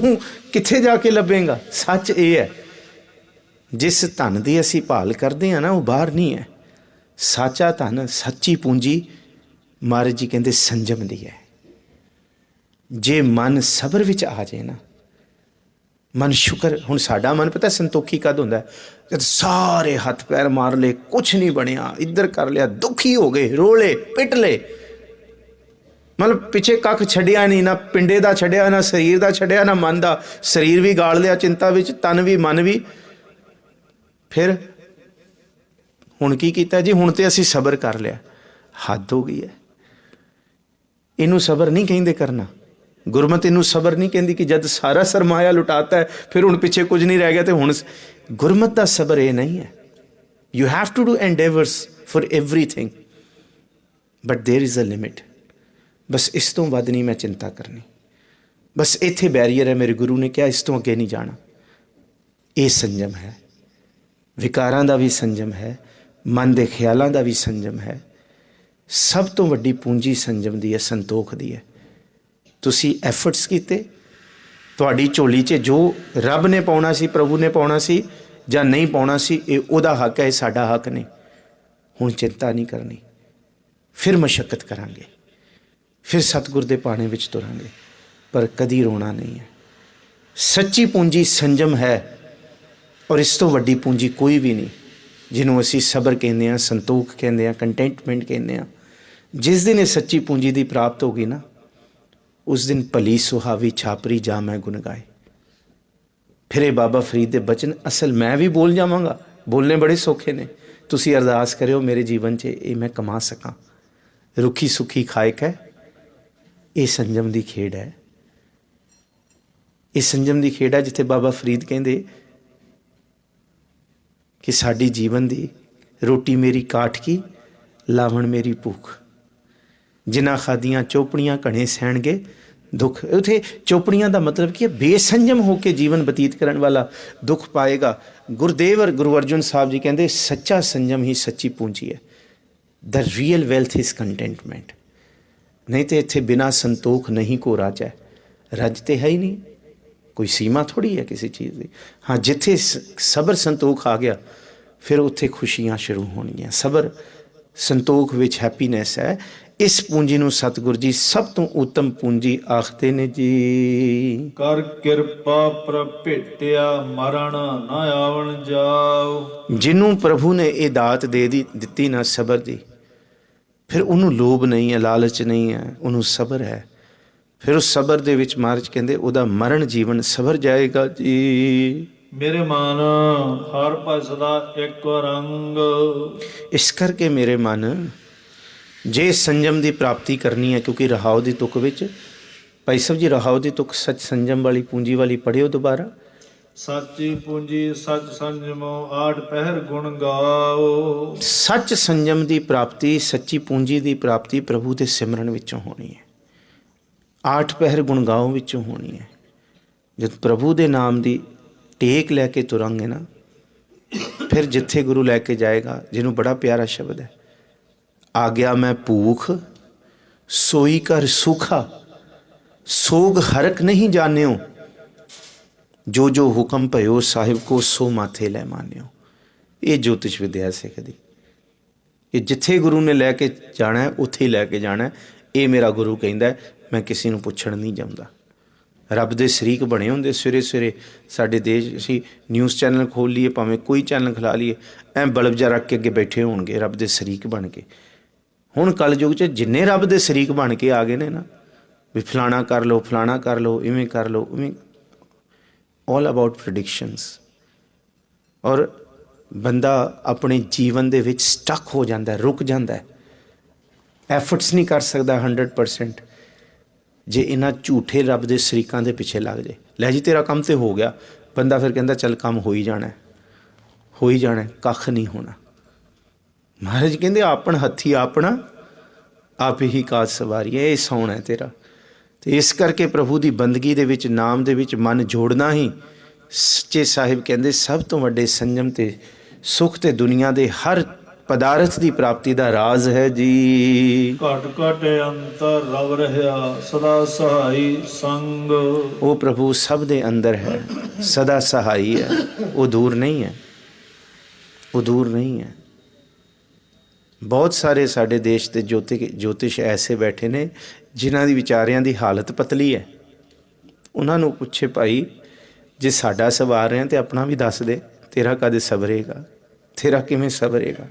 कित्थे जाके लभेगा। सच ये है, जिस धन की असी भाल करते हैं ना वो बाहर नहीं है। साचा धन, सच्ची पूंजी महाराज जी कहते संजम दी है। जे मन सबर विच आ जाए ना, मन शुक्र, हुण साडा मन पता संतोखी कद हुंदा है, जद सारे हथ पैर मार ले, कुछ नहीं बनिया, इधर कर लिया, दुखी हो गए, रोले पिट ले, मतलब पिछे कख छड्डिया नहीं, ना पिंडे दा छड्डिया, ना शरीर दा छड्डिया, ना मन दा। शरीर भी गाल लिया चिंता विच, तन भी मन भी। फिर हुण की कीता जी? हुण ते असीं सबर कर लिया। हद हो गई है। इनू सबर नहीं कहिंदे करना। गुरमत इनू सबर नहीं कहती कि जब सारा सरमाया लुटाता है फिर हुण पिछे कुछ नहीं रह गया तो हुण। गुरमत का सबर ये नहीं है। You have to do endeavours for everything, but there is a limit. बस इस तो वध नहीं मैं चिंता करनी, बस इत्थे बैरीयर है। मेरे गुरु ने कहा इस तो अगे नहीं जाना। ये संजम है। विकारां दा भी संजम है, मन के ख्यालों का भी संजम है। सब तो वड्डी पूंजी संजम दी है, संतोख दी है। तुसी एफर्ट्स कीते, तुहाडी झोली 'च जो रब ने पाउणा सी, प्रभु ने पाउणा सी जां नहीं पाउणा सी, ये उहदा हक है, साडा हक नहीं। हुण चिंता नहीं करनी, फिर मशक्कत करांगे, फिर सतगुर दे पाणे विच तुरांगे, पर कदी रोना नहीं है। सच्ची पूंजी संजम है, और इस तो वड्डी पूंजी कोई भी नहीं। ਜਿਹਨੂੰ ਅਸੀਂ ਸਬਰ ਕਹਿੰਦੇ ਹਾਂ, ਸੰਤੋਖ ਕਹਿੰਦੇ ਹਾਂ, ਕੰਟੈਂਟਮੈਂਟ ਕਹਿੰਦੇ ਹਾਂ। ਜਿਸ ਦਿਨ ਇਹ ਸੱਚੀ ਪੂੰਜੀ ਦੀ ਪ੍ਰਾਪਤ ਹੋ ਗਈ ਨਾ, ਉਸ ਦਿਨ ਭਲੀ ਸੁਹਾਵੀ ਛਾਪਰੀ ਜਾ ਮੈਂ ਗੁਣ ਗਾਏ। ਫਿਰ ਇਹ ਬਾਬਾ ਫਰੀਦ ਦੇ ਬਚਨ ਅਸਲ ਮੈਂ ਵੀ ਬੋਲ ਜਾਵਾਂਗਾ, ਬੋਲਣੇ ਬੜੇ ਸੌਖੇ ਨੇ। ਤੁਸੀਂ ਅਰਦਾਸ ਕਰਿਓ ਮੇਰੇ ਜੀਵਨ 'ਚ ਇਹ ਮੈਂ ਕਮਾ ਸਕਾਂ। ਰੁੱਖੀ ਸੁੱਖੀ ਖਾਇਕ ਹੈ, ਇਹ ਸੰਜਮ ਦੀ ਖੇਡ ਹੈ। ਇਹ ਸੰਜਮ ਦੀ ਖੇਡ ਹੈ, ਜਿੱਥੇ ਬਾਬਾ ਫਰੀਦ ਕਹਿੰਦੇ ਕਿ ਸਾਡੀ ਜੀਵਨ ਦੀ ਰੋਟੀ ਮੇਰੀ ਕਾਠ ਕੀ, ਲਾਵਣ ਮੇਰੀ ਭੁੱਖ। ਜਿਨ੍ਹਾਂ ਖਾਦੀਆਂ ਚੋਪੜੀਆਂ ਘਣੇ ਸਹਿਣਗੇ ਦੁੱਖ। ਉੱਥੇ ਚੋਪੜੀਆਂ ਦਾ ਮਤਲਬ ਕੀ ਹੈ? ਬੇਸੰਜਮ ਹੋ ਕੇ ਜੀਵਨ ਬਤੀਤ ਕਰਨ ਵਾਲਾ ਦੁੱਖ ਪਾਏਗਾ। ਗੁਰਦੇਵ ਔਰ ਗੁਰੂ ਅਰਜਨ ਸਾਹਿਬ ਜੀ ਕਹਿੰਦੇ ਸੱਚਾ ਸੰਜਮ ਹੀ ਸੱਚੀ ਪੂੰਜੀ ਹੈ। ਦ ਰੀਅਲ ਵੈਲਥ ਇਜ਼ ਕੰਟੈਂਟਮੈਂਟ। ਨਹੀਂ ਤਾਂ ਇੱਥੇ ਬਿਨਾਂ ਸੰਤੋਖ ਨਹੀਂ ਕੋ ਰਾਜ ਹੈ। ਰੱਜ ਤੇ ਹੈ ਹੀ ਨਹੀਂ, ਕੋਈ ਸੀਮਾ ਥੋੜ੍ਹੀ ਹੈ ਕਿਸੇ ਚੀਜ਼ ਦੀ। ਹਾਂ, ਜਿੱਥੇ ਸਬਰ ਸੰਤੋਖ ਆ ਗਿਆ ਫਿਰ ਉੱਥੇ ਖੁਸ਼ੀਆਂ ਸ਼ੁਰੂ ਹੋਣਗੀਆਂ। ਸਬਰ ਸੰਤੋਖ ਵਿੱਚ ਹੈਪੀਨੈਸ ਹੈ। ਇਸ ਪੂੰਜੀ ਨੂੰ ਸਤਿਗੁਰੂ ਜੀ ਸਭ ਤੋਂ ਉੱਤਮ ਪੂੰਜੀ ਆਖਦੇ ਨੇ ਜੀ। ਕਰ ਕਿਰਪਾ ਪ੍ਰਭ ਭੇਟਿਆ, ਮਰਨ ਨਾ ਆਵਣ ਜਾਓ। ਜਿਹਨੂੰ ਪ੍ਰਭੂ ਨੇ ਇਹ ਦਾਤ ਦਿੱਤੀ ਨਾ ਸਬਰ ਦੀ, ਫਿਰ ਉਹਨੂੰ ਲੋਭ ਨਹੀਂ ਹੈ, ਲਾਲਚ ਨਹੀਂ ਹੈ, ਉਹਨੂੰ ਸਬਰ ਹੈ। ਫਿਰ ਉਸ ਸਬਰ ਦੇ ਵਿੱਚ ਮਹਾਰਾਜ ਕਹਿੰਦੇ ਉਹਦਾ ਮਰਨ ਜੀਵਨ ਸਬਰ ਜਾਏਗਾ ਜੀ। ਮੇਰੇ ਮਨ ਹਰ ਭਜ ਸਦਾ ਇੱਕ ਰੰਗ। ਇਸ ਕਰਕੇ ਮੇਰੇ ਮਨ, ਜੇ ਸੰਜਮ ਦੀ ਪ੍ਰਾਪਤੀ ਕਰਨੀ ਹੈ, ਕਿਉਂਕਿ ਰਹਾਉ ਦੀ ਤੁਕ ਵਿੱਚ ਭਾਈ ਸਾਹਿਬ ਜੀ ਰਹਾਉ ਦੀ ਤੁਕ ਸੱਚ ਸੰਜਮ ਵਾਲੀ ਪੂੰਜੀ ਵਾਲੀ ਪੜ੍ਹਿਓ ਦੁਬਾਰਾ। ਸਾਚੀ ਪੂੰਜੀ ਸੱਚ ਸੰਜਮੋ, ਆਠ ਪਹਿਰ ਗੁਣ ਗਾਓ। ਸੱਚ ਸੰਜਮ ਦੀ ਪ੍ਰਾਪਤੀ, ਸੱਚੀ ਪੂੰਜੀ ਦੀ ਪ੍ਰਾਪਤੀ ਪ੍ਰਭੂ ਦੇ ਸਿਮਰਨ ਵਿੱਚੋਂ ਹੋਣੀ ਹੈ। ਆਠ ਪਹਿਰ ਗੁਣ ਗਾਓ ਵਿੱਚੋਂ ਹੋਣੀ ਹੈ। ਜਦ ਪ੍ਰਭੂ ਦੇ ਨਾਮ ਦੀ ਟੇਕ ਲੈ ਕੇ ਤੁਰਾਂਗੇ ਨਾ, ਫਿਰ ਜਿੱਥੇ ਗੁਰੂ ਲੈ ਕੇ ਜਾਏਗਾ, ਜਿਹਨੂੰ ਬੜਾ ਪਿਆਰਾ ਸ਼ਬਦ ਹੈ, ਆ ਗਿਆ ਮੈਂ ਭੂਖ ਸੋਈ ਕਰ ਸੁਖਾ, ਸੋਗ ਹਰਕ ਨਹੀਂ ਜਾਣਿਓ, ਜੋ ਜੋ ਹੁਕਮ ਭਇਓ ਸਾਹਿਬ ਕੋ ਸੋ ਮਾਥੇ ਲੈ ਮਾਨਿਓ। ਇਹ ਜੋਤਿਸ਼ ਵਿਦਿਆ ਸਿੱਖ ਦੀ। ਇਹ ਜਿੱਥੇ ਗੁਰੂ ਨੇ ਲੈ ਕੇ ਜਾਣਾ ਉੱਥੇ ਹੀ ਲੈ ਕੇ ਜਾਣਾ। ਇਹ ਮੇਰਾ ਗੁਰੂ ਕਹਿੰਦਾ, ਮੈਂ ਕਿਸੇ ਨੂੰ ਪੁੱਛਣ ਨਹੀਂ ਜਾਂਦਾ। ਰੱਬ ਦੇ ਸ਼ਰੀਕ ਬਣੇ ਹੁੰਦੇ। ਸਵੇਰੇ ਸਵੇਰੇ ਸਾਡੇ ਦੇਸ਼ ਅਸੀਂ ਨਿਊਜ਼ ਚੈਨਲ ਖੋਲ੍ਹ ਲਈਏ, ਭਾਵੇਂ ਕੋਈ ਚੈਨਲ ਖਿਲਾ ਲਈਏ, ਐਂ ਬਲਬ ਜਿਹਾ ਰੱਖ ਕੇ ਅੱਗੇ ਬੈਠੇ ਹੋਣਗੇ ਰੱਬ ਦੇ ਸ਼ਰੀਕ ਬਣ ਕੇ। ਹੁਣ ਕਲਯੁੱਗ 'ਚ ਜਿੰਨੇ ਰੱਬ ਦੇ ਸ਼ਰੀਕ ਬਣ ਕੇ ਆ ਗਏ ਨੇ ਨਾ, ਵੀ ਫਲਾਣਾ ਕਰ ਲਓ, ਫਲਾਣਾ ਕਰ ਲਓ, ਇਵੇਂ ਕਰ ਲਓ, ਇਵੇਂ, ਆਲ ਅਬਾਊਟ ਪ੍ਰੈਡਿਕਸ਼ਨਸ। ਔਰ ਬੰਦਾ ਆਪਣੇ ਜੀਵਨ ਦੇ ਵਿੱਚ ਸਟਕ ਹੋ ਜਾਂਦਾ, ਰੁਕ ਜਾਂਦਾ, ਐਫਰਟਸ ਨਹੀਂ ਕਰ ਸਕਦਾ 100%। ਜੇ ਇਹਨਾਂ ਝੂਠੇ ਰੱਬ ਦੇ ਸ਼ਰੀਕਾਂ ਦੇ ਪਿੱਛੇ ਲੱਗ ਜਾਏ, ਲੈ ਜੀ ਤੇਰਾ ਕੰਮ ਤੇ ਹੋ ਗਿਆ, ਬੰਦਾ ਫਿਰ ਕਹਿੰਦਾ ਚੱਲ ਕੰਮ ਹੋ ਹੀ ਜਾਣਾ, ਹੋ ਹੀ ਜਾਣਾ, ਕੱਖ ਨਹੀਂ ਹੋਣਾ। ਮਹਾਰਾਜ ਕਹਿੰਦੇ ਆਪਣ ਹੱਥੀ ਆਪਣਾ ਆਪ ਹੀ ਕਾਜ ਸਵਾਰੀਏ, ਇਹ ਸੌਣ ਹੈ ਤੇਰਾ। ਅਤੇ ਇਸ ਕਰਕੇ ਪ੍ਰਭੂ ਦੀ ਬੰਦਗੀ ਦੇ ਵਿੱਚ, ਨਾਮ ਦੇ ਵਿੱਚ ਮਨ ਜੋੜਨਾ ਹੀ ਸੱਚੇ ਸਾਹਿਬ ਕਹਿੰਦੇ ਸਭ ਤੋਂ ਵੱਡੇ ਸੰਜਮ ਅਤੇ ਸੁੱਖ ਅਤੇ ਦੁਨੀਆ ਦੇ ਹਰ ਪਦਾਰਥ ਦੀ ਪ੍ਰਾਪਤੀ ਦਾ ਰਾਜ਼ ਹੈ ਜੀ। ਘਟ ਘਟ ਅੰਤਰ ਰਵ ਰਿਹਾ, ਸਦਾ ਸਹਾਈ ਸੰਗ। ਉਹ ਪ੍ਰਭੂ ਸਭ ਦੇ ਅੰਦਰ ਹੈ, ਸਦਾ ਸਹਾਈ ਹੈ, ਉਹ ਦੂਰ ਨਹੀਂ ਹੈ, ਉਹ ਦੂਰ ਨਹੀਂ ਹੈ। ਬਹੁਤ ਸਾਰੇ ਸਾਡੇ ਦੇਸ਼ ਦੇ ਜੋਤਿਸ਼ ਐਸੇ ਬੈਠੇ ਨੇ ਜਿਨ੍ਹਾਂ ਦੀ ਵਿਚਾਰਿਆਂ ਦੀ ਹਾਲਤ ਪਤਲੀ ਹੈ। ਉਹਨਾਂ ਨੂੰ ਪੁੱਛੇ, ਭਾਈ ਜੇ ਸਾਡਾ ਸਵਾਰ ਰਿਹਾ ਤਾਂ ਆਪਣਾ ਵੀ ਦੱਸ ਦੇ, ਤੇਰਾ ਕਦੇ ਸਬਰੇਗਾ, ਤੇਰਾ ਕਿਵੇਂ ਸਬਰੇਗਾ।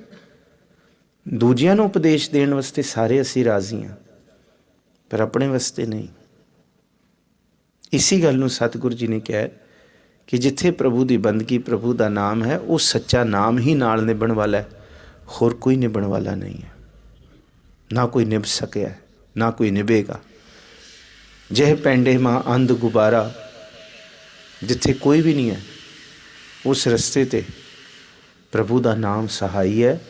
ਦੂਜਿਆਂ ਨੂੰ ਉਪਦੇਸ਼ ਦੇਣ ਵਾਸਤੇ ਸਾਰੇ ਅਸੀਂ ਰਾਜ਼ੀ ਹਾਂ, ਪਰ ਆਪਣੇ ਵਾਸਤੇ ਨਹੀਂ। ਇਸੀ ਗੱਲ ਨੂੰ ਸਤਿਗੁਰੂ ਜੀ ਨੇ ਕਿਹਾ ਕਿ ਜਿੱਥੇ ਪ੍ਰਭੂ ਦੀ ਬੰਦਗੀ, ਪ੍ਰਭੂ ਦਾ ਨਾਮ ਹੈ, ਉਹ ਸੱਚਾ ਨਾਮ ਹੀ ਨਾਲ ਨਿਭਣ ਵਾਲਾ ਹੈ, ਹੋਰ ਕੋਈ ਨਿਭਣ ਵਾਲਾ ਨਹੀਂ ਹੈ। ਨਾ ਕੋਈ ਨਿਭ ਸਕਿਆ, ਨਾ ਕੋਈ ਨਿਭੇਗਾ। ਜਿਹੇ ਪੈਂਡੇ ਮਾਂ ਅੰਧ ਗੁਬਾਰਾ, ਜਿੱਥੇ ਕੋਈ ਵੀ ਨਹੀਂ ਹੈ, ਉਸ ਰਸਤੇ 'ਤੇ ਪ੍ਰਭੂ ਦਾ ਨਾਮ ਸਹਾਈ ਹੈ,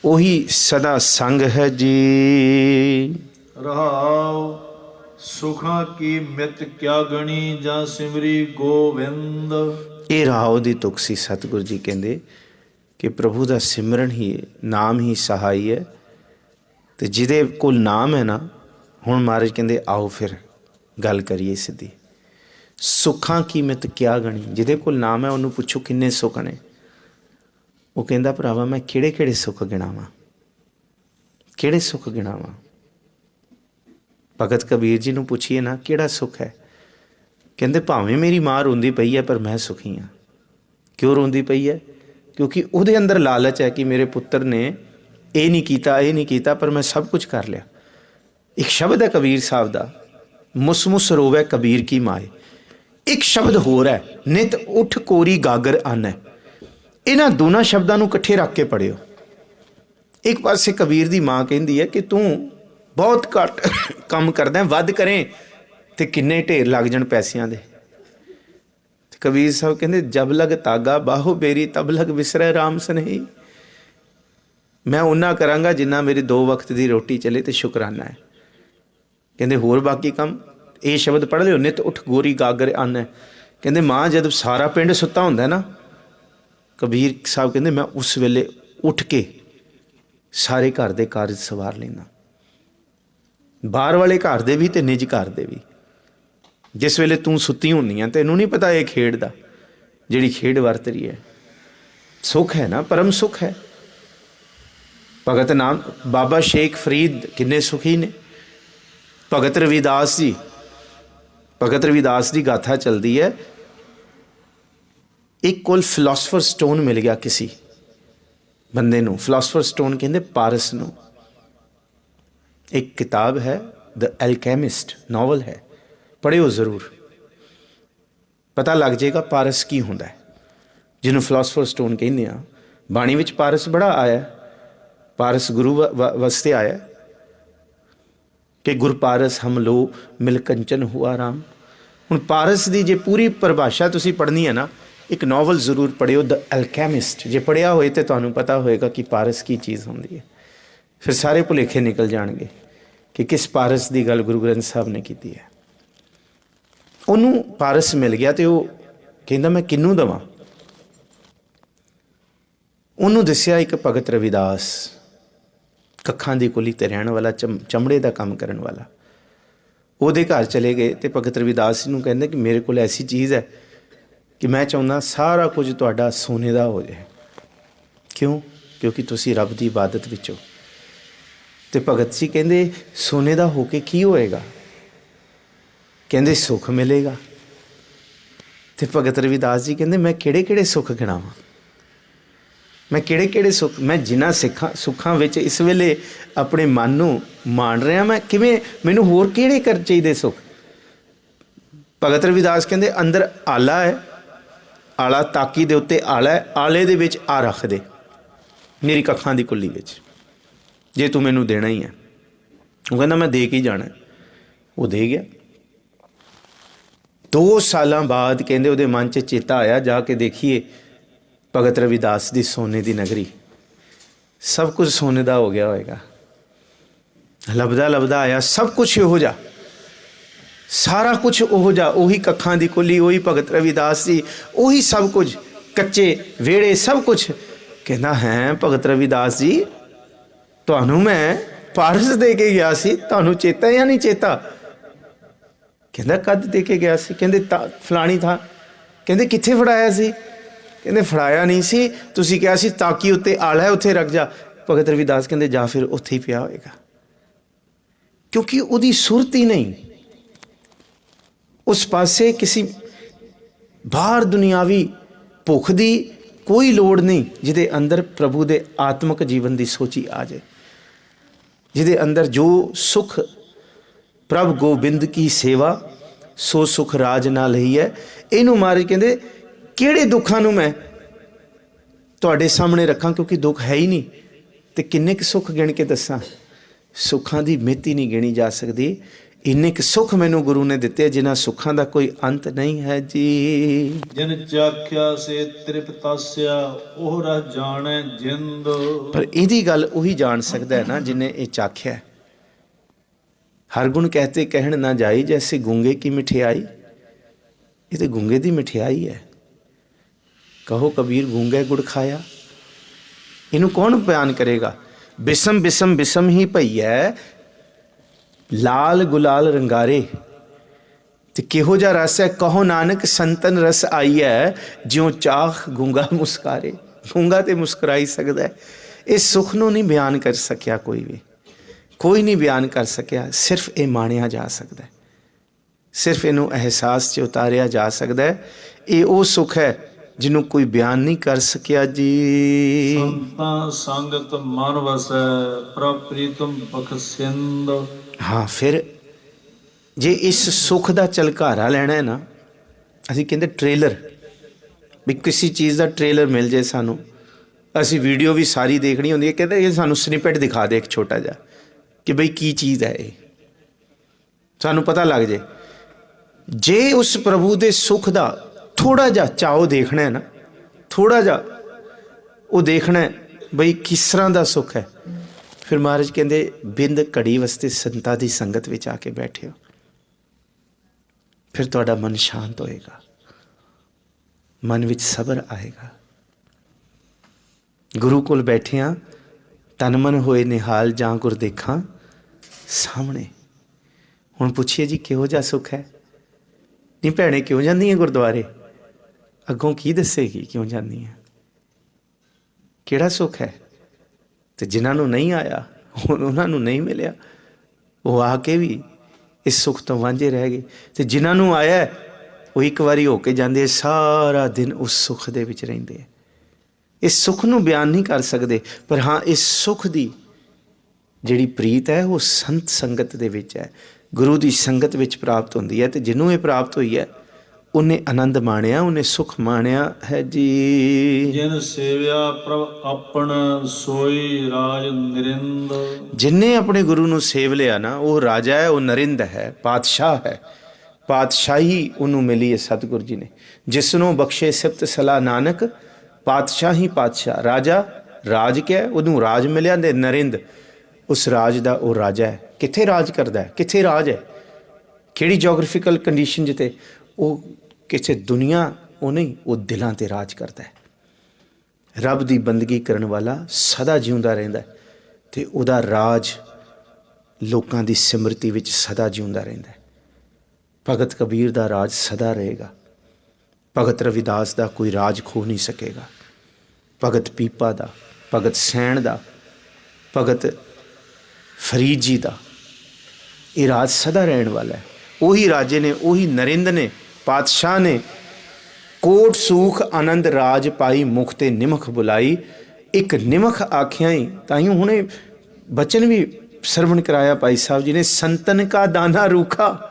ਉਹੀ ਸਦਾ ਸੰਗ ਹੈ ਜੀ। ਰਹਾਉ ਸੁਖਾਂ ਕੀ ਮਿਤ ਕਿਆ ਗਣੀ, ਜਾਂ ਸਿਮਰੀ ਗੋਵਿੰਦ। ਇਹ ਰਹਾਉ ਦੀ ਤੁਕ ਸੀ। ਸਤਿਗੁਰੂ ਜੀ ਕਹਿੰਦੇ ਕਿ ਪ੍ਰਭੂ ਦਾ ਸਿਮਰਨ ਹੀ, ਨਾਮ ਹੀ ਸਹਾਈ ਹੈ। ਅਤੇ ਜਿਹਦੇ ਕੋਲ ਨਾਮ ਹੈ ਨਾ, ਹੁਣ ਮਹਾਰਾਜ ਕਹਿੰਦੇ ਆਓ ਫਿਰ ਗੱਲ ਕਰੀਏ ਸਿੱਧੀ। ਸੁੱਖਾਂ ਕੀ ਮਿਤ ਕਿਆ ਗਣੀ, ਜਿਹਦੇ ਕੋਲ ਨਾਮ ਹੈ ਉਹਨੂੰ ਪੁੱਛੋ ਕਿੰਨੇ ਸੁੱਖ ਨੇ। ਉਹ ਕਹਿੰਦਾ ਭਰਾਵਾ ਮੈਂ ਕਿਹੜੇ ਕਿਹੜੇ ਸੁੱਖ ਗਿਣਾਵਾਂ, ਕਿਹੜੇ ਸੁੱਖ ਗਿਣਾਵਾਂ। ਭਗਤ ਕਬੀਰ ਜੀ ਨੂੰ ਪੁੱਛੀਏ ਨਾ ਕਿਹੜਾ ਸੁੱਖ ਹੈ, ਕਹਿੰਦੇ ਭਾਵੇਂ ਮੇਰੀ ਮਾਂ ਰੋਂਦੀ ਪਈ ਹੈ ਪਰ ਮੈਂ ਸੁਖੀ ਹਾਂ। ਕਿਉਂ ਰੋਂਦੀ ਪਈ ਹੈ? क्योंकि ਉਹਦੇ ਅੰਦਰ ਲਾਲਚ ਹੈ कि मेरे पुत्र ने ਇਹ नहीं कीता पर मैं सब कुछ कर लिया। एक शब्द है कबीर साहब का, मुस मुस रोवे कबीर की माए। एक शब्द होर है, नित उठ कोरी गागर आन है। इन्हां दोनों शब्दों को इकट्ठे रख के पढ़ियो। एक पासे कबीर की माँ कहती है कि तू बहुत घट काम करदा, वध करें तो किन्ने ढेर लग जाण पैसिਆਂ ਦੇ। कबीर साहब कहते जब लग तागा बाहो बेरी तब लग विसरै राम सनेही। मैं उन्ना करांगा जिन्ना मेरी 2 वक्त की रोटी चले तो शुकराना है। कहते होर बाकी काम ये शब्द पढ़ लियो, नित उठ गोरी गागर अन्न है। कहते माँ जब सारा पिंड सुता हुंदा ना, कबीर साहब कहते मैं उस वेले उठ के सारे घर दे कारज सवार लेना, बाहर वाले घर दे भी ते निज घर दे भी। जिस वेले तू सुती होनी है तैनूं नहीं पता ये खेड दा, जिहड़ी खेड वरत रही है सुख है ना, परम सुख है। भगत नाम बाबा शेख फरीद किन्ने सुखी ने। भगत रविदास जी, भगत रविदास की गाथा चलती है। एक कोल फिलोसफर स्टोन मिल गया किसी बंदे नूं, फिलोसफर स्टोन कहंदे पारस नूं। एक किताब है द एल्केमिस्ट, नॉवल है, पढ़ियो जरूर, पता लग जाएगा पारस की हुंदा है, जिन्हों फिलोसफर स्टोन कहने आ। बाणी विच पारस बड़ा आया, पारस गुरु वास्ते आया कि गुर पारस हम लो मिल कंचन हुआ राम। हुण पारस की जे पूरी परिभाषा तुसी पढ़नी है ना, एक नॉवल जरूर पढ़ियो द एल्केमिस्ट। जे पढ़िया होए तो तुहानूं पता होएगा कि पारस की चीज़ होंदी है। फिर सारे भुलेखे निकल जाएंगे कि किस पारस की गल गुरु ग्रंथ साहब ने की है। ਉਹਨੂੰ ਪਾਰਸ ਮਿਲ ਗਿਆ ਤੇ ਉਹ ਕਹਿੰਦਾ ਮੈਂ ਕਿਹਨੂੰ ਦੇਵਾਂ। ਉਹਨੂੰ ਦੱਸਿਆ ਇੱਕ ਭਗਤ ਰਵਿਦਾਸ, ਕੱਖਾਂ ਦੀ ਕੁਲੀ ਤੇ ਰਹਿਣ ਵਾਲਾ, ਚਮੜੇ ਦਾ ਕੰਮ ਕਰਨ ਵਾਲਾ। ਉਹਦੇ ਘਰ ਚਲੇ ਗਏ ਤੇ ਭਗਤ ਰਵਿਦਾਸ ਨੂੰ ਕਹਿੰਦੇ ਕਿ ਮੇਰੇ ਕੋਲ ਐਸੀ ਚੀਜ਼ ਹੈ ਕਿ ਮੈਂ ਚਾਹੁੰਦਾ ਸਾਰਾ ਕੁਝ ਤੁਹਾਡਾ ਸੋਨੇ ਦਾ ਹੋ ਜਾਏ। ਕਿਉਂ? ਕਿਉਂਕਿ ਤੁਸੀਂ ਰੱਬ ਦੀ ਇਬਾਦਤ ਵਿੱਚ ਹੋ। ਤੇ ਭਗਤ ਜੀ ਕਹਿੰਦੇ ਸੋਨੇ ਦਾ ਹੋ ਕੇ ਕੀ ਹੋਏਗਾ? कहते सुख मिलेगा। तो भगत रविदास जी कहते मैं किहड़े किहड़े सुख गिनावां, मैं किहड़े किहड़े सुख, मैं जिन्हां सुखां विच इस वेले अपने मन नूं माण रहा, मैं किवें मैनूं होर किहड़े कर चाहिए सुख। भगत रविदास कहते अंदर आला है, आला ताकी दे उत्ते आला है, आले दे विच आ रख दे मेरी कखां दी कुल्ली विच, जे तू मैनूं देना ही है। वो कहंदा मैं दे के ही जाना। वो दे गया। 2 साल बाद कहते वो मन च चेता आया, जाके देखिए भगत रविदास की सोने की नगरी, सब कुछ सोने का हो गया होएगा। लभदा लभदा आया, सब कुछ इहो जा, सारा कुछ ओहो जा, उही कखां दी कुली, उही भगत रविदास जी, उही सब कुछ, कच्चे वेड़े सब कुछ। कहना है भगत रविदास जी तुहानूं मैं पारस दे के गया सी, तुहानूं चेता या नहीं चेता? कहता कद दे के गया सी? कहते फलानी था। कहते कित्थे फड़ाया सी? कहते फड़ाया नहीं सी, तुसीं कहा सी ताकी उत्ते आला है उत्थे रख जा। भगत रविदास कहते जा फिर उत्थे ही पिया होएगा, क्योंकि उहदी सुरत ही नहीं उस पासे। किसी बाहर दुनियावी भुख दी कोई लोड़ नहीं, जिहदे अंदर प्रभु दे आत्मक जीवन की सोची आ जाए, जिहदे अंदर जो सुख प्रभ गोबिंद की सेवा सो सुख राज ना लही है। इनू महाराज कहते किहड़े दुखां नूं मैं तुहाडे सामने रखां, क्योंकि दुख है ही नहीं। तो किन्ने क सुख गिण के दसां? सुखां दी मिति नहीं गिणी जा सकती। इन्ने क सुख मैनू गुरु ने दिते, जिन्हां सुखां दा कोई अंत नहीं है जी। जिन चाख्या से तृप्तास्या ओह रह जाने जिंद। पर इहदी गल उही जान सकदा है ना जिन्हें ये चाख्या। हर गुण कहते कहन ना जाई, जैसे गूंगे की मिठियाई। ये तो गूंगे की मिठियाई है। कहो कबीर गूंगे गुड़ खाया, इनू कौन बयान करेगा? बिसम बिसम बिसम ही भईया, लाल गुलाल रंगारे। तो किहो जा रस है? कहो नानक संतन रस आई है, ज्यों चाख गूंगा मुस्कारे। गूंगा तो मुस्कुरा ही सकता है। इस सुख नू नहीं बयान कर सकिया कोई भी, कोई नहीं बयान कर सकिया। सिर्फ ये माणिया जा सकता है, सिर्फ इनू एहसास च उतारिया जा सकता है। ये वो सुख है ਜਿਹਨੂੰ ਕੋਈ ਬਿਆਨ ਨਹੀਂ ਕਰ ਸਕਿਆ ਜੀ। ਸੰਤਾਂ ਸੰਗਤ ਮਨ ਵਸੈ, ਪ੍ਰਭ ਪ੍ਰੀਤਮ ਬਖਸ਼ਿੰਦ। ਹਾਂ, ਫਿਰ ਜੇ ਇਸ ਸੁੱਖ ਦਾ ਝਲਕਾਰਾ ਲੈਣਾ ਹੈ ਨਾ, ਅਸੀਂ ਕਹਿੰਦੇ ਟ੍ਰੇਲਰ, ਵੀ ਕਿਸੇ ਚੀਜ਼ ਦਾ ਟ੍ਰੇਲਰ ਮਿਲ ਜੇ ਸਾਨੂੰ, ਅਸੀਂ ਵੀਡੀਓ ਵੀ ਸਾਰੀ ਦੇਖਣੀ ਹੁੰਦੀ ਹੈ, ਕਹਿੰਦੇ ਇਹ ਸਾਨੂੰ ਸਨਿਪੈਟ ਦਿਖਾ ਦੇ ਇੱਕ ਛੋਟਾ ਜਿਹਾ ਕਿ ਬਈ ਕੀ ਚੀਜ਼ ਹੈ ਇਹ, ਸਾਨੂੰ ਪਤਾ ਲੱਗ ਜੇ। ਜੇ ਉਸ ਪ੍ਰਭੂ ਦੇ ਸੁੱਖ ਦਾ ਥੋੜ੍ਹਾ ਜਿਹਾ ਚਾਓ ਦੇਖਣਾ ਹੈ ਨਾ, ਥੋੜ੍ਹਾ ਜਿਹਾ ਉਹ ਦੇਖਣਾ ਹੈ ਬਈ ਕਿਸ ਤਰ੍ਹਾਂ ਦਾ ਸੁੱਖ ਹੈ, ਫਿਰ ਮਹਾਰਾਜ ਕਹਿੰਦੇ ਬਿੰਦ ਘੜੀ ਵਾਸਤੇ ਸੰਤਾਂ ਦੀ ਸੰਗਤ ਵਿੱਚ ਆ ਕੇ ਬੈਠਿਓ, ਫਿਰ ਤੁਹਾਡਾ ਮਨ ਸ਼ਾਂਤ ਹੋਏਗਾ, ਮਨ ਵਿੱਚ ਸਬਰ ਆਏਗਾ। ਗੁਰੂ ਕੋਲ ਬੈਠਿਆਂ ਤਨ ਮਨ ਹੋਏ ਨਿਹਾਲ ਜਾਂ ਗੁਰ ਦੇਖਾਂ ਸਾਹਮਣੇ। ਹੁਣ ਪੁੱਛੀਏ ਜੀ ਕਿਹੋ ਜਿਹਾ ਸੁੱਖ ਹੈ? ਨਹੀਂ ਭੈਣੇ ਕਿਉਂ ਜਾਂਦੀਆਂ ਗੁਰਦੁਆਰੇ? ਅੱਗੋਂ ਕੀ ਦੱਸੇਗੀ ਕਿਉਂ ਜਾਂਦੀਆਂ, ਕਿਹੜਾ ਸੁੱਖ ਹੈ? ਤੇ ਜਿਨ੍ਹਾਂ ਨੂੰ ਨਹੀਂ ਆਇਆ, ਉਹਨਾਂ ਨੂੰ ਨਹੀਂ ਮਿਲਿਆ, ਉਹ ਆ ਕੇ ਵੀ ਇਸ ਸੁੱਖ ਤੋਂ ਵਾਂਝੇ ਰਹਿ ਗਏ। ਤੇ ਜਿਨ੍ਹਾਂ ਨੂੰ ਆਇਆ ਉਹ ਇੱਕ ਵਾਰੀ ਹੋ ਕੇ ਜਾਂਦੇ, ਸਾਰਾ ਦਿਨ ਉਸ ਸੁੱਖ ਦੇ ਵਿੱਚ ਰਹਿੰਦੇ ਹੈ। ਇਸ ਸੁੱਖ ਨੂੰ ਬਿਆਨ ਨਹੀਂ ਕਰ ਸਕਦੇ, ਪਰ ਹਾਂ ਇਸ ਸੁੱਖ ਦੀ ਜਿਹੜੀ ਪ੍ਰੀਤ ਹੈ ਉਹ ਸੰਤ ਸੰਗਤ ਦੇ ਵਿੱਚ ਹੈ, ਗੁਰੂ ਦੀ ਸੰਗਤ ਵਿੱਚ ਪ੍ਰਾਪਤ ਹੁੰਦੀ ਹੈ। ਅਤੇ ਜਿਹਨੂੰ ਇਹ ਪ੍ਰਾਪਤ ਹੋਈ ਹੈ ਉਹਨੇ ਆਨੰਦ ਮਾਣਿਆ, ਉਹਨੇ ਸੁੱਖ ਮਾਣਿਆ ਹੈ ਜੀ। ਜਿਨ ਸੇਵਿਆ ਪ੍ਰਭ ਆਪਣਾ, ਸੋਈ ਰਾਜ ਨਰਿੰਦ। ਜਿਨਨੇ ਆਪਣੇ ਗੁਰੂ ਨੂੰ ਸੇਵ ਲਿਆ ਨਾ, ਉਹ ਰਾਜਾ ਹੈ, ਉਹ ਨਰਿੰਦ ਹੈ, ਪਾਤਸ਼ਾਹ ਹੈ। ਪਾਤਸ਼ਾਹੀ ਉਹਨੂੰ ਮਿਲੀ ਹੈ ਸਤਿਗੁਰ ਜੀ ਨੇ। ਜਿਸ ਨੂੰ ਬਖਸ਼ੇ ਸਿਫਤ ਸਲਾਹ ਨਾਨਕ, ਪਾਤਸ਼ਾਹ ਹੀ ਪਾਤਸ਼ਾਹ। ਰਾਜਾ ਰਾਜ ਕਿਹਾ, ਉਹਨੂੰ ਰਾਜ ਮਿਲਿਆ, ਤੇ ਨਰਿੰਦ ਉਸ ਰਾਜ ਦਾ ਉਹ ਰਾਜਾ ਹੈ। ਕਿੱਥੇ ਰਾਜ ਕਰਦਾ ਹੈ? ਕਿੱਥੇ ਰਾਜ ਹੈ? ਕਿਹੜੀ ਜੋਗ੍ਰਾਫੀਕਲ ਕੰਡੀਸ਼ਨ ਜਿੱਤੇ? ਉਹ ਕਿਸੇ ਦੁਨੀਆ ਉਹ ਨਹੀਂ, ਉਹ ਦਿਲਾਂ 'ਤੇ ਰਾਜ ਕਰਦਾ ਹੈ। ਰੱਬ ਦੀ ਬੰਦਗੀ ਕਰਨ ਵਾਲਾ ਸਦਾ ਜਿਉਂਦਾ ਰਹਿੰਦਾ ਹੈ, ਅਤੇ ਉਹਦਾ ਰਾਜ ਲੋਕਾਂ ਦੀ ਸਿਮਰਤੀ ਵਿੱਚ ਸਦਾ ਜਿਉਂਦਾ ਰਹਿੰਦਾ ਹੈ। ਭਗਤ ਕਬੀਰ ਦਾ ਰਾਜ ਸਦਾ ਰਹੇਗਾ। ਭਗਤ ਰਵਿਦਾਸ ਦਾ ਕੋਈ ਰਾਜ ਖੋ ਨਹੀਂ ਸਕੇਗਾ। ਭਗਤ ਪੀਪਾ ਦਾ, ਭਗਤ ਸੈਣ ਦਾ, ਭਗਤ ਫਰੀਦ ਜੀ ਦਾ ਇਹ ਰਾਜ ਸਦਾ ਰਹਿਣ ਵਾਲਾ ਹੈ। ਉਹੀ ਰਾਜੇ ਨੇ, ਉਹੀ ਨਰਿੰਦ ਨੇ, ਪਾਤਸ਼ਾਹ ਨੇ। ਕੋਟ ਸੂਖ ਆਨੰਦ ਰਾਜ ਪਾਈ, ਮੁਖ ਤੇ ਨਿਮਖ ਬੁਲਾਈ। ਇੱਕ ਨਿਮਖ ਆਖਿਆ ਹੀ ਤਾਂ ਹੀ ਹੁਣੇ ਬਚਨ ਵੀ ਸਰਵਣ ਕਰਾਇਆ ਭਾਈ ਸਾਹਿਬ ਜੀ ਨੇ, ਸੰਤਨ ਕਾ ਦਾਨਾ ਰੂਖਾ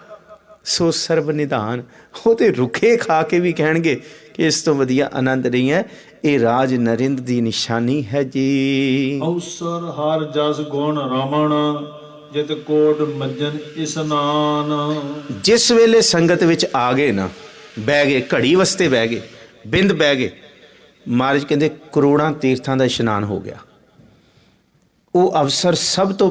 ਸੋ ਸਰਬ ਨਿਧਾਨ। ਉਹ ਤੇ ਰੁੱਖੇ ਖਾ ਕੇ ਵੀ ਕਹਿਣਗੇ ਕਿ ਇਸ ਤੋਂ ਵਧੀਆ ਆਨੰਦ ਨਹੀਂ ਹੈ। ਇਹ ਰਾਜ ਨਰਿੰਦ ਦੀ ਨਿਸ਼ਾਨੀ ਹੈ ਜੀ। ਅਵਸਰ ਹਰ ਜਸ ਗੁਣ ਰਮਣ, ਜਿਤ ਕੋਟ ਮੱਜਨ ਇਸਨਾਨ। ਜਿਸ ਵੇਲੇ ਸੰਗਤ ਵਿੱਚ ਆ ਗਏ ਨਾ, ਬਹਿ ਗਏ, ਘੜੀ ਵਾਸਤੇ ਬਹਿ ਗਏ, ਬਿੰਦ ਬਹਿ ਗਏ, ਮਹਾਰਾਜ ਕਹਿੰਦੇ ਕਰੋੜਾਂ ਤੀਰਥਾਂ ਦਾ ਇਸ਼ਨਾਨ ਹੋ ਗਿਆ। ਉਹ ਅਵਸਰ ਸਭ ਤੋਂ